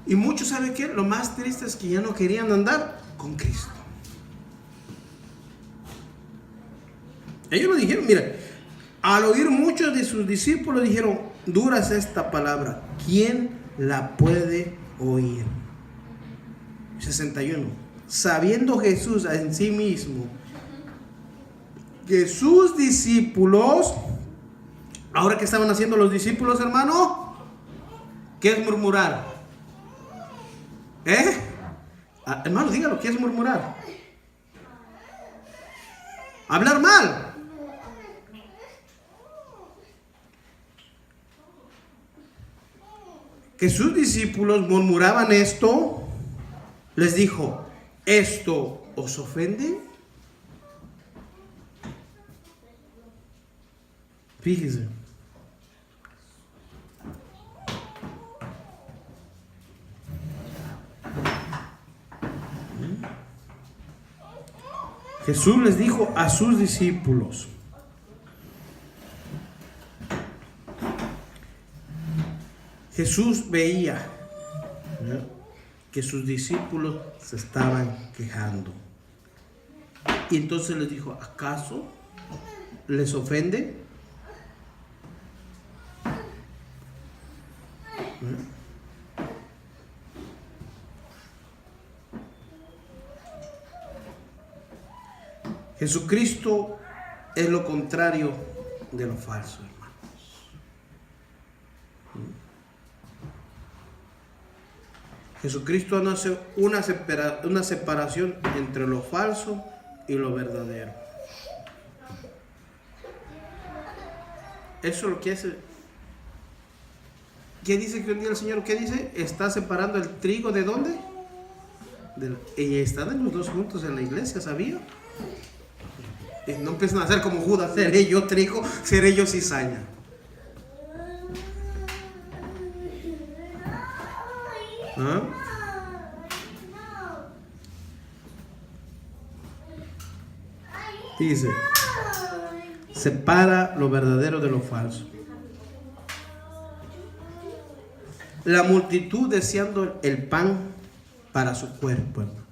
Y muchos, ¿saben qué? Lo más triste es que ya no querían andar con Cristo. Ellos lo dijeron, mira, al oír muchos de sus discípulos dijeron, dura es esta palabra, ¿quién la puede oír? 61. Sabiendo Jesús en sí mismo que sus discípulos, ahora que estaban haciendo los discípulos, hermano, ¿qué es murmurar? Hermano, dígalo, ¿qué es murmurar? Hablar mal. Que sus discípulos murmuraban esto, les dijo, ¿esto os ofende? Fíjese. Jesús les dijo a sus discípulos, Jesús veía que sus discípulos se estaban quejando. Y entonces les dijo, ¿acaso les ofende? Jesucristo es lo contrario de lo falso, hermanos. Jesucristo no hace una separación entre lo falso y lo verdadero. Eso es lo que hace. ¿Qué dice que un día el Señor? ¿Qué dice? Está separando el trigo ¿de dónde? Y están los dos juntos en la iglesia, ¿sabía? No empiezan a hacer como Judas, seré yo trigo, seré yo cizaña. ¿Ah? Dice, separa lo verdadero de lo falso. La multitud deseando el pan para su cuerpo, hermanos.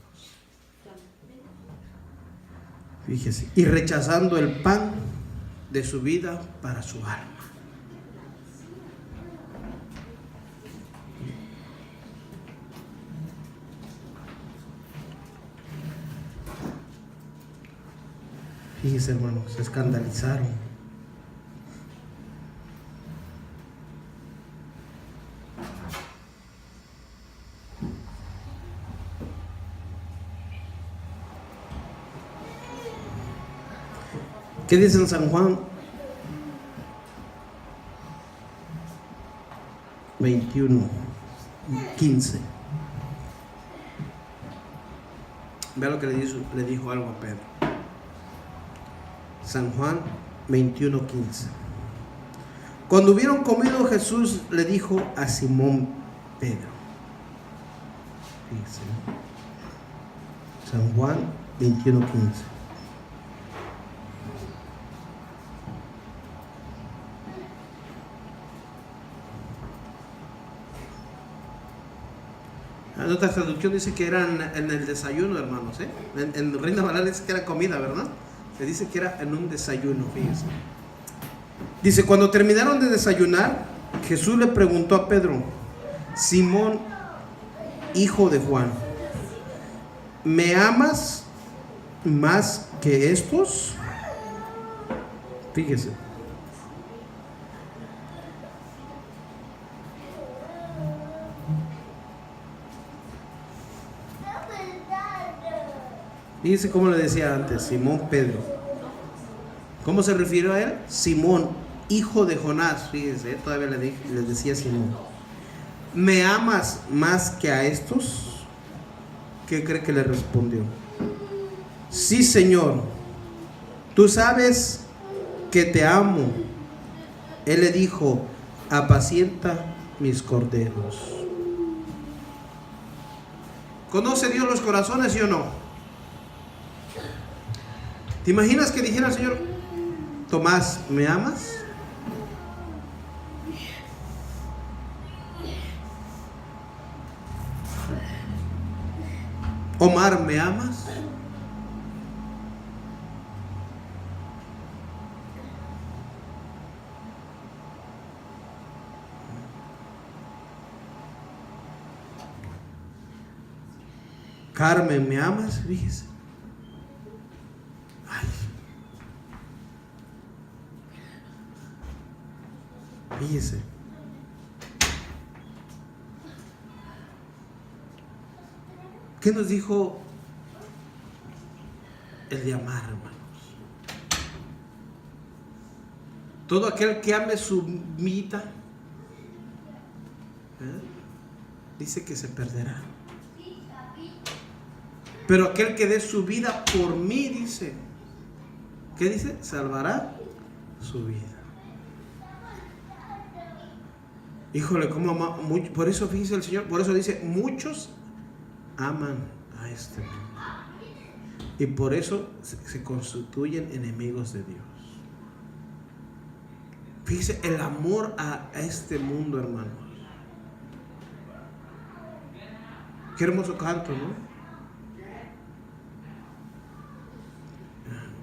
Fíjese, y rechazando el pan de su vida para su alma. Fíjese, hermanos, se escandalizaron. ¿Qué dice en San Juan? 21:15. Vea lo que le dijo algo a Pedro. San Juan 21:15. Cuando hubieron comido, Jesús le dijo a Simón Pedro. Fíjense. San Juan 21:15. En otra traducción dice que era en el desayuno, hermanos. En Reina Valera dice que era comida, ¿verdad? Se dice que era en un desayuno, fíjense. Dice, cuando terminaron de desayunar, Jesús le preguntó a Pedro: Simón, hijo de Juan, ¿me amas más que estos? Fíjese. Fíjese cómo le decía antes, Simón Pedro. ¿Cómo se refirió a él? Simón, hijo de Jonás. Fíjese, todavía les decía Simón. ¿Me amas más que a estos? ¿Qué cree que le respondió? Sí, Señor, tú sabes que te amo. Él le dijo: apacienta mis corderos. ¿Conoce Dios los corazones, sí o no? ¿Te imaginas que dijera el Señor: Tomás, ¿me amas? Omar, ¿me amas? Carmen, ¿me amas? Fíjese. Ay. Fíjese. ¿Qué nos dijo el de amar, hermanos? Todo aquel que ame su vida, dice que se perderá. Pero aquel que dé su vida por mí, dice, ¿qué dice? Salvará su vida. Híjole, cómo ama mucho. Por eso fíjese el Señor, por eso dice, muchos aman a este mundo. Y por eso se constituyen enemigos de Dios. Fíjese el amor a este mundo, hermanos. Qué hermoso canto, ¿no?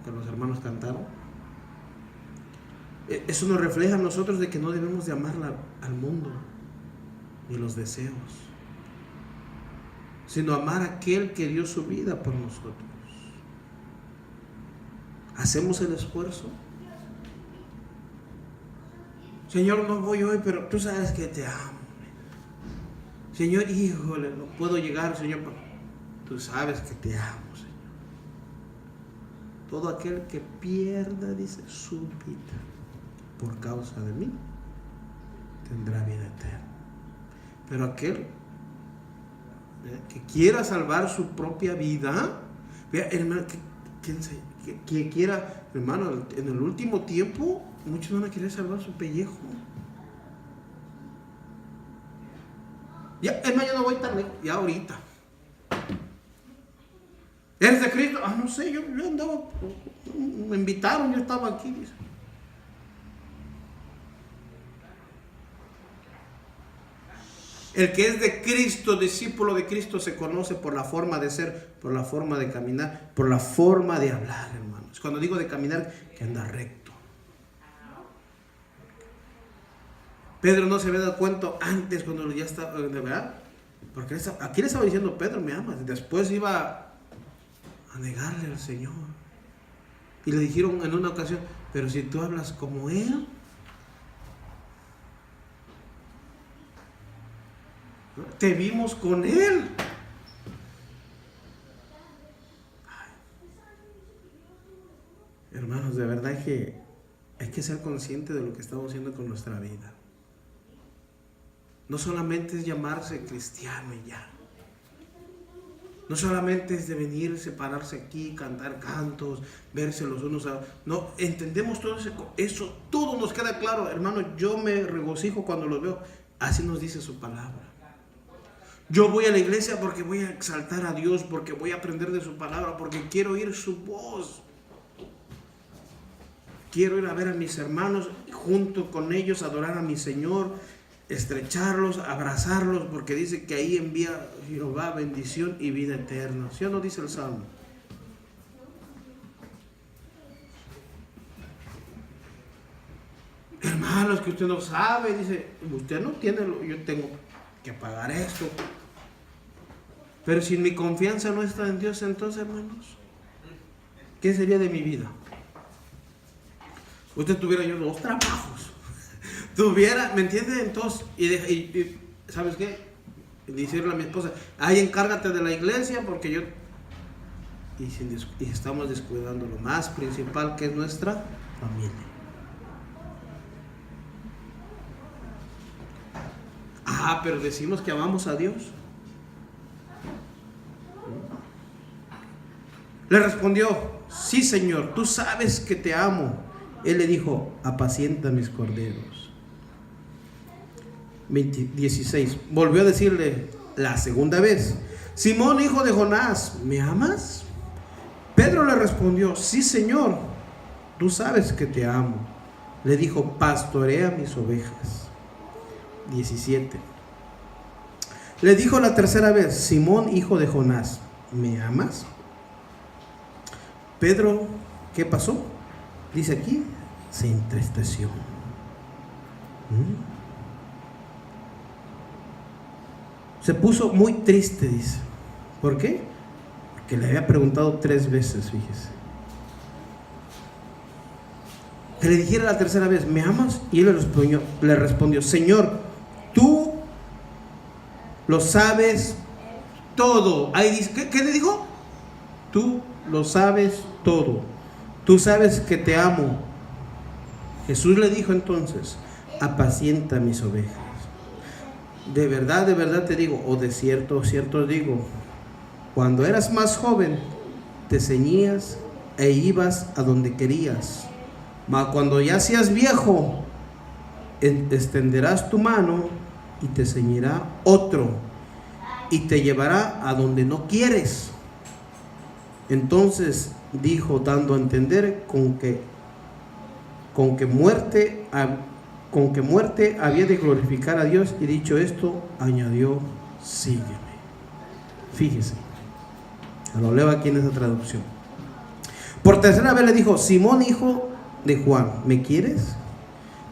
Que los hermanos cantaron. Eso nos refleja a nosotros de que no debemos de amar al mundo ni los deseos, sino amar a aquel que dio su vida por nosotros. ¿Hacemos el esfuerzo? Señor, no voy hoy, pero tú sabes que te amo. Señor, híjole, no puedo llegar, Señor, pero tú sabes que te amo, Señor. Todo aquel que pierda, dice, su vida por causa de mí, tendrá vida eterna. Pero aquel que quiera salvar su propia vida, vea, hermano, que quiera, hermano, en el último tiempo, muchos van a querer salvar su pellejo. Ya, hermano, yo no voy tan lejos, ya ahorita. ¿Eres de Cristo? Ah, no sé, yo andaba, me invitaron, yo estaba aquí, dice. El que es de Cristo, discípulo de Cristo, se conoce por la forma de ser, por la forma de caminar, por la forma de hablar, hermanos. Cuando digo de caminar, que anda recto. Pedro no se había dado cuenta antes, cuando ya estaba, ¿verdad? Porque aquí le estaba diciendo: Pedro, me amas. Después iba a negarle al Señor. Y le dijeron en una ocasión: pero si tú hablas como Él, te vimos con Él. Ay. Hermanos, de verdad que hay que ser conscientes de lo que estamos haciendo con nuestra vida. no solamente es llamarse cristiano y ya. No solamente es de venir, separarse aquí, cantar cantos, verse los unos a... No, entendemos todo eso, todo nos queda claro. Hermano, yo me regocijo cuando lo veo. Así nos dice su palabra. Yo voy a la iglesia porque voy a exaltar a Dios, porque voy a aprender de su palabra, porque quiero oír su voz. Quiero ir a ver a mis hermanos, junto con ellos adorar a mi Señor, estrecharlos, abrazarlos, porque dice que ahí envía Jehová bendición y vida eterna. ¿Sí o no dice el Salmo? Hermanos, que usted no sabe, dice, usted no tiene, yo tengo que pagar esto. Pero si mi confianza no está en Dios, entonces, hermanos, ¿qué sería de mi vida? Usted tuviera yo 2 trabajos. Tuviera, ¿me entiende? Entonces, y ¿sabes qué? Decirle a mi esposa, ahí encárgate de la iglesia porque yo... Y estamos descuidando lo más principal, que es nuestra familia. Pero decimos que amamos a Dios. Le respondió, sí, Señor, tú sabes que te amo. Él le dijo, apacienta mis corderos. 16. Volvió a decirle la segunda vez, Simón, hijo de Jonás, ¿me amas? Pedro le respondió, sí, Señor, tú sabes que te amo. Le dijo, pastorea mis ovejas. 17. Le dijo la tercera vez, Simón, hijo de Jonás, ¿me amas? Pedro, ¿qué pasó? Dice aquí, se entristeció. Se puso muy triste, dice. ¿Por qué? Porque le había preguntado 3 veces, fíjese. Que le dijera la tercera vez, ¿me amas? Y él le respondió, Señor, tú lo sabes todo. Ahí dice, ¿qué le dijo? Tú lo sabes todo. Tú sabes que te amo. Jesús le dijo entonces, apacienta mis ovejas. De verdad te digo, o de cierto digo, cuando eras más joven, te ceñías e ibas a donde querías. Mas cuando ya seas viejo, extenderás tu mano y te ceñirá otro y te llevará a donde no quieres. Entonces dijo, dando a entender con que muerte había de glorificar a Dios, y dicho esto, añadió, sígueme. Fíjese, lo leo aquí en esa traducción. Por tercera vez le dijo, Simón, hijo de Juan, ¿me quieres?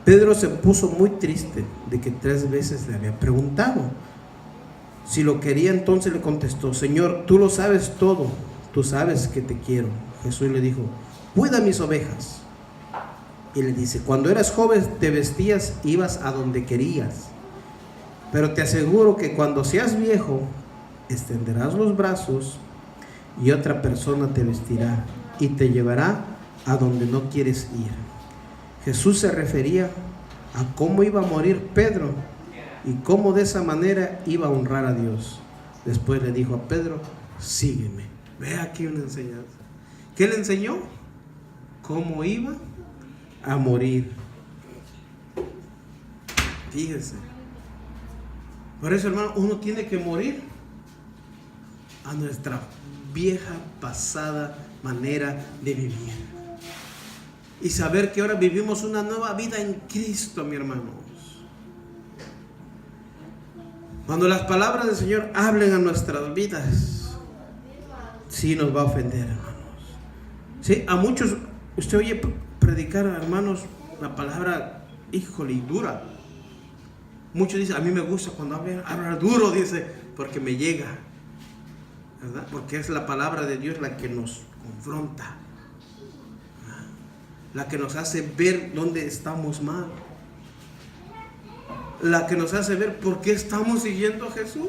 Pedro se puso muy triste de que 3 veces le había preguntado si lo quería. Entonces le contestó, Señor, tú lo sabes todo, tú sabes que te quiero. Jesús le dijo, cuida mis ovejas. Y le dice, cuando eras joven te vestías, ibas a donde querías. Pero te aseguro que cuando seas viejo, extenderás los brazos y otra persona te vestirá y te llevará a donde no quieres ir. Jesús se refería a cómo iba a morir Pedro y cómo de esa manera iba a honrar a Dios. Después le dijo a Pedro, sígueme. Ve aquí una enseñanza. ¿Qué le enseñó? Cómo iba a morir. Fíjense. Por eso, hermano, uno tiene que morir a nuestra vieja, pasada manera de vivir y saber que ahora vivimos una nueva vida en Cristo, mi hermano. Cuando las palabras del Señor hablen a nuestras vidas, sí nos va a ofender, hermanos. Sí, a muchos usted oye predicar, hermanos, la palabra, híjole, y dura. Muchos dicen, a mí me gusta cuando habla duro, dice, porque me llega, ¿verdad? Porque es la palabra de Dios la que nos confronta, ¿verdad? La que nos hace ver dónde estamos mal, la que nos hace ver por qué estamos siguiendo a Jesús,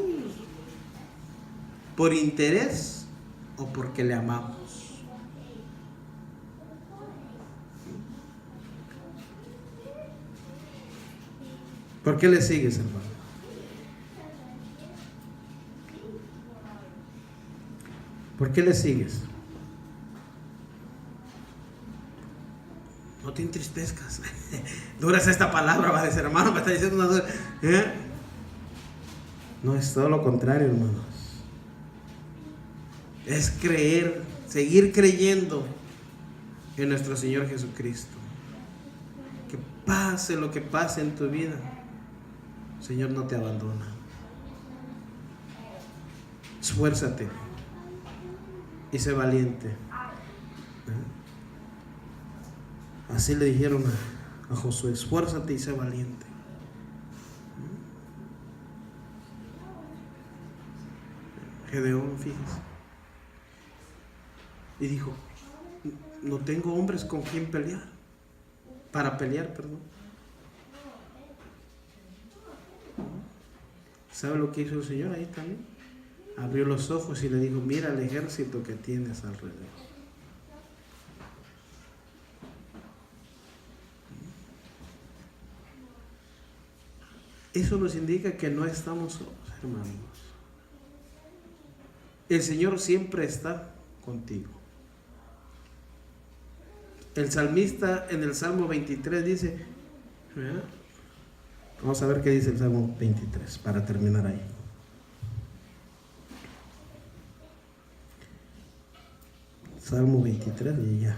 por interés o porque le amamos. ¿Por qué le sigues, hermano? ¿Por qué le sigues? No te entristezcas. Dura es esta palabra, va a decir, hermano, me está diciendo una dura. No, es todo lo contrario, hermanos. Es creer, seguir creyendo en nuestro Señor Jesucristo. Que pase lo que pase en tu vida, el Señor no te abandona. Esfuérzate y sé valiente. Así le dijeron a Josué: esfuérzate y sé valiente. Gedeón, fíjese, y dijo: no tengo hombres con quien pelear, para pelear, perdón. ¿Sabe lo que hizo el Señor ahí también? Abrió los ojos y le dijo: mira el ejército que tienes alrededor. Eso nos indica que no estamos solos, hermanos. El Señor siempre está contigo. El salmista en el Salmo 23 dice, vamos a ver qué dice el Salmo 23 para terminar ahí. Salmo 23 y ya.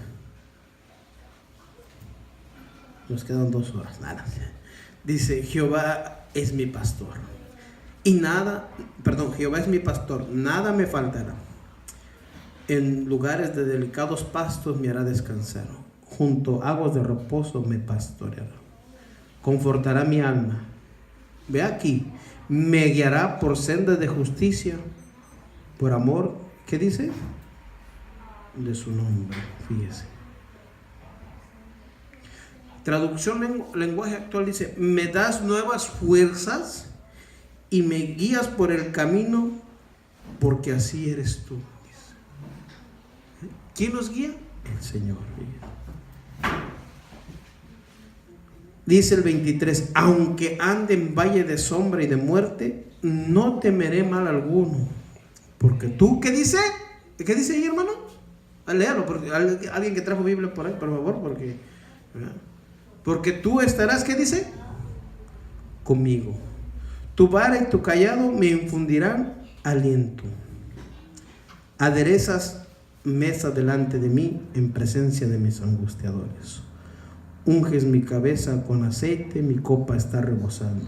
Nos quedan 2 horas. Nada. Dice: Jehová es mi pastor. Jehová es mi pastor, nada me faltará. En lugares de delicados pastos me hará descansar. Junto a aguas de reposo me pastoreará. Confortará mi alma. Ve aquí, me guiará por sendas de justicia, por amor, ¿qué dice? De su nombre, fíjese. Traducción lenguaje actual dice: me das nuevas fuerzas y me guías por el camino, porque así eres tú. ¿Quién nos guía? El Señor. Dice el 23: aunque ande en valle de sombra y de muerte, no temeré mal alguno, porque tú, ¿qué dice? ¿Qué dice ahí, hermano? Léalo, porque alguien que trajo Biblia por ahí, por favor, porque tú estarás, ¿qué dice? Conmigo. Tu vara y tu callado me infundirán aliento. Aderezas mesa delante de mí en presencia de mis angustiadores. Unges mi cabeza con aceite, mi copa está rebosando.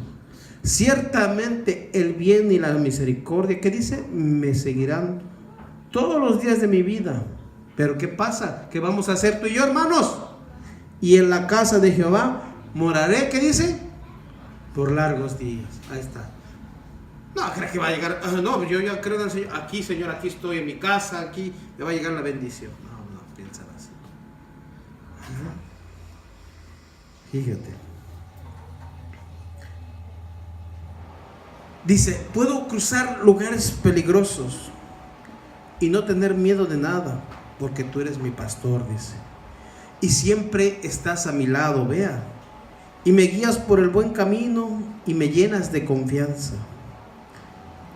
Ciertamente el bien y la misericordia, ¿qué dice? Me seguirán todos los días de mi vida. Pero ¿qué pasa? ¿Qué vamos a hacer tú y yo, hermanos? Y en la casa de Jehová moraré, ¿qué dice? Por largos días. Ahí está. No, ¿crees que va a llegar? No, yo ya creo en el Señor. Aquí, Señor, aquí estoy en mi casa, aquí me va a llegar la bendición. No, piensan así. Fíjate. Dice: puedo cruzar lugares peligrosos y no tener miedo de nada, porque tú eres mi pastor, dice. Y siempre estás a mi lado, vea. Y me guías por el buen camino y me llenas de confianza.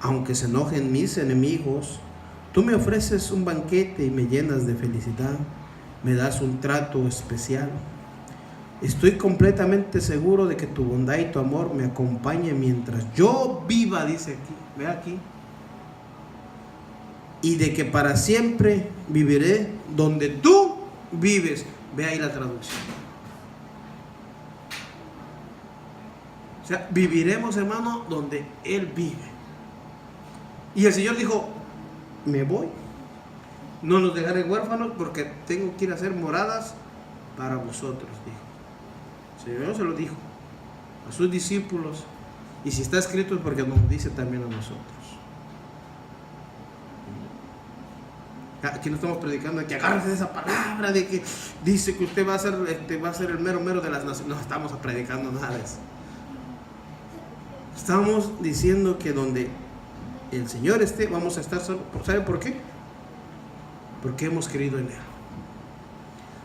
Aunque se enojen mis enemigos, tú me ofreces un banquete y me llenas de felicidad. Me das un trato especial. Estoy completamente seguro de que tu bondad y tu amor me acompañen mientras yo viva, dice aquí, ve aquí. Y de que para siempre viviré donde tú vives. Ve ahí la traducción. O sea, viviremos, hermano, donde Él vive. Y el Señor dijo: me voy. No los dejaré huérfanos, porque tengo que ir a hacer moradas para vosotros, dijo. El Señor se lo dijo a sus discípulos. Y si está escrito es porque nos dice también a nosotros. Aquí no estamos predicando de que agárrese de esa palabra, de que dice que usted va a ser el mero de las naciones. No estamos predicando nada de eso. Estamos diciendo que donde el Señor esté, vamos a estar solos. ¿Sabe por qué? Porque hemos creído en Él.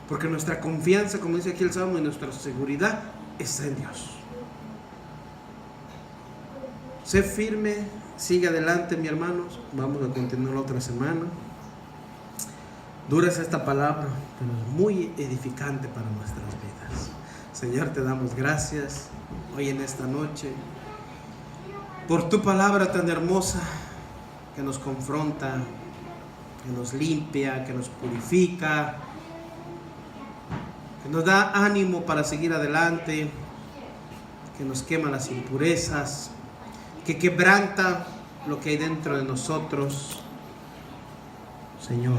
Porque nuestra confianza, como dice aquí el Salmo, y nuestra seguridad está en Dios. Sé firme, sigue adelante, mi hermanos. Vamos a continuar la otra semana. Dura es esta palabra, pero es muy edificante para nuestras vidas. Señor, te damos gracias hoy en esta noche por tu palabra tan hermosa que nos confronta, que nos limpia, que nos purifica, que nos da ánimo para seguir adelante, que nos quema las impurezas, que quebranta lo que hay dentro de nosotros. Señor,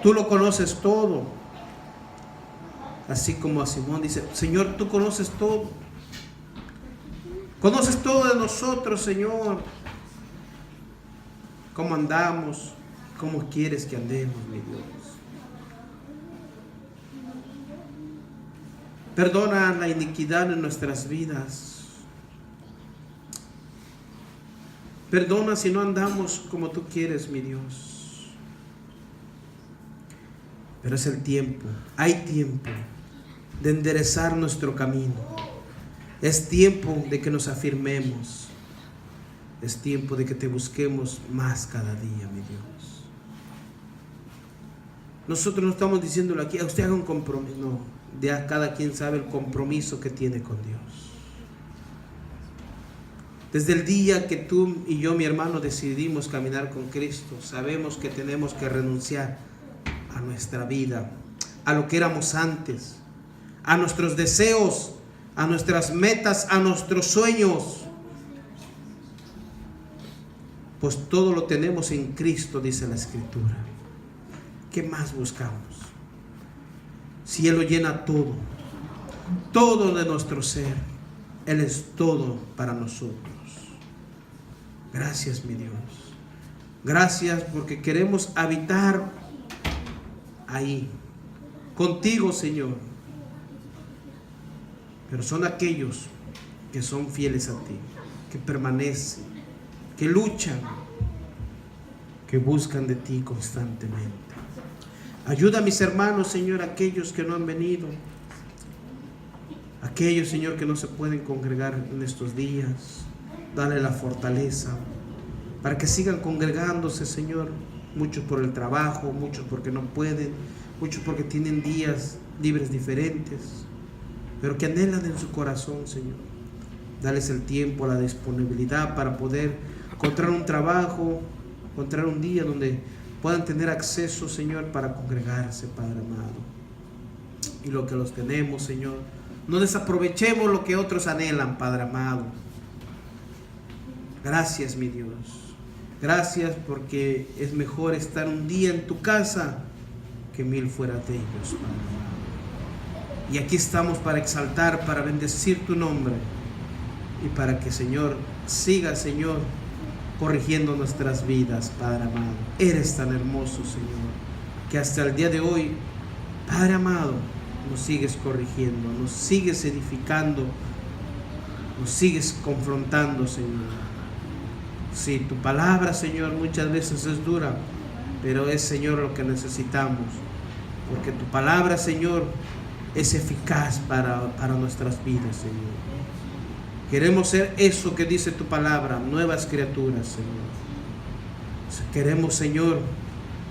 tú lo conoces todo. Así como a Simón dice, Señor, tú conoces todo. Conoces todo de nosotros, Señor. Cómo andamos, cómo quieres que andemos, mi Dios. Perdona la iniquidad en nuestras vidas. Perdona si no andamos como tú quieres, mi Dios. Pero es el tiempo, hay tiempo de enderezar nuestro camino. Es tiempo de que nos afirmemos. Es tiempo de que te busquemos más cada día, mi Dios. Nosotros no estamos diciéndolo aquí, a usted haga un compromiso. No, ya cada quien sabe el compromiso que tiene con Dios. Desde el día que tú y yo, mi hermano, decidimos caminar con Cristo, sabemos que tenemos que renunciar a nuestra vida, a lo que éramos antes, a nuestros deseos, a nuestras metas, a nuestros sueños. Pues todo lo tenemos en Cristo, dice la Escritura. ¿Qué más buscamos? Si Él lo llena todo, todo de nuestro ser, Él es todo para nosotros. Gracias, mi Dios. Gracias porque queremos habitar ahí, contigo, Señor. Pero son aquellos que son fieles a ti, que permanecen, que luchan, que buscan de ti constantemente. Ayuda a mis hermanos, Señor, aquellos que no han venido, aquellos, Señor, que no se pueden congregar en estos días. Dale la fortaleza para que sigan congregándose, Señor. Muchos por el trabajo, muchos porque no pueden, muchos porque tienen días libres diferentes, pero que anhelan en su corazón, Señor. Dales el tiempo, la disponibilidad para poder encontrar un trabajo, encontrar un día donde puedan tener acceso, Señor, para congregarse, Padre amado. Y lo que los tenemos, Señor, no desaprovechemos lo que otros anhelan, Padre amado. Gracias, mi Dios. Gracias porque es mejor estar un día en tu casa que 1000 fuera de ellos, Padre amado. Y aquí estamos para exaltar, para bendecir tu nombre y para que, Señor, siga, Señor, corrigiendo nuestras vidas, Padre amado. Eres tan hermoso, Señor, que hasta el día de hoy, Padre amado, nos sigues corrigiendo, nos sigues edificando, nos sigues confrontando, Señor. Sí, tu palabra, Señor, muchas veces es dura, pero es, Señor, lo que necesitamos, porque tu palabra, Señor, es eficaz para nuestras vidas, Señor. Queremos ser eso que dice tu palabra, nuevas criaturas, Señor. Queremos, Señor,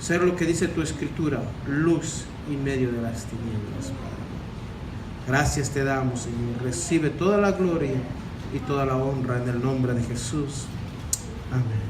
ser lo que dice tu Escritura, luz en medio de las tinieblas, Padre. Gracias te damos, Señor. Recibe toda la gloria y toda la honra en el nombre de Jesús. Amén.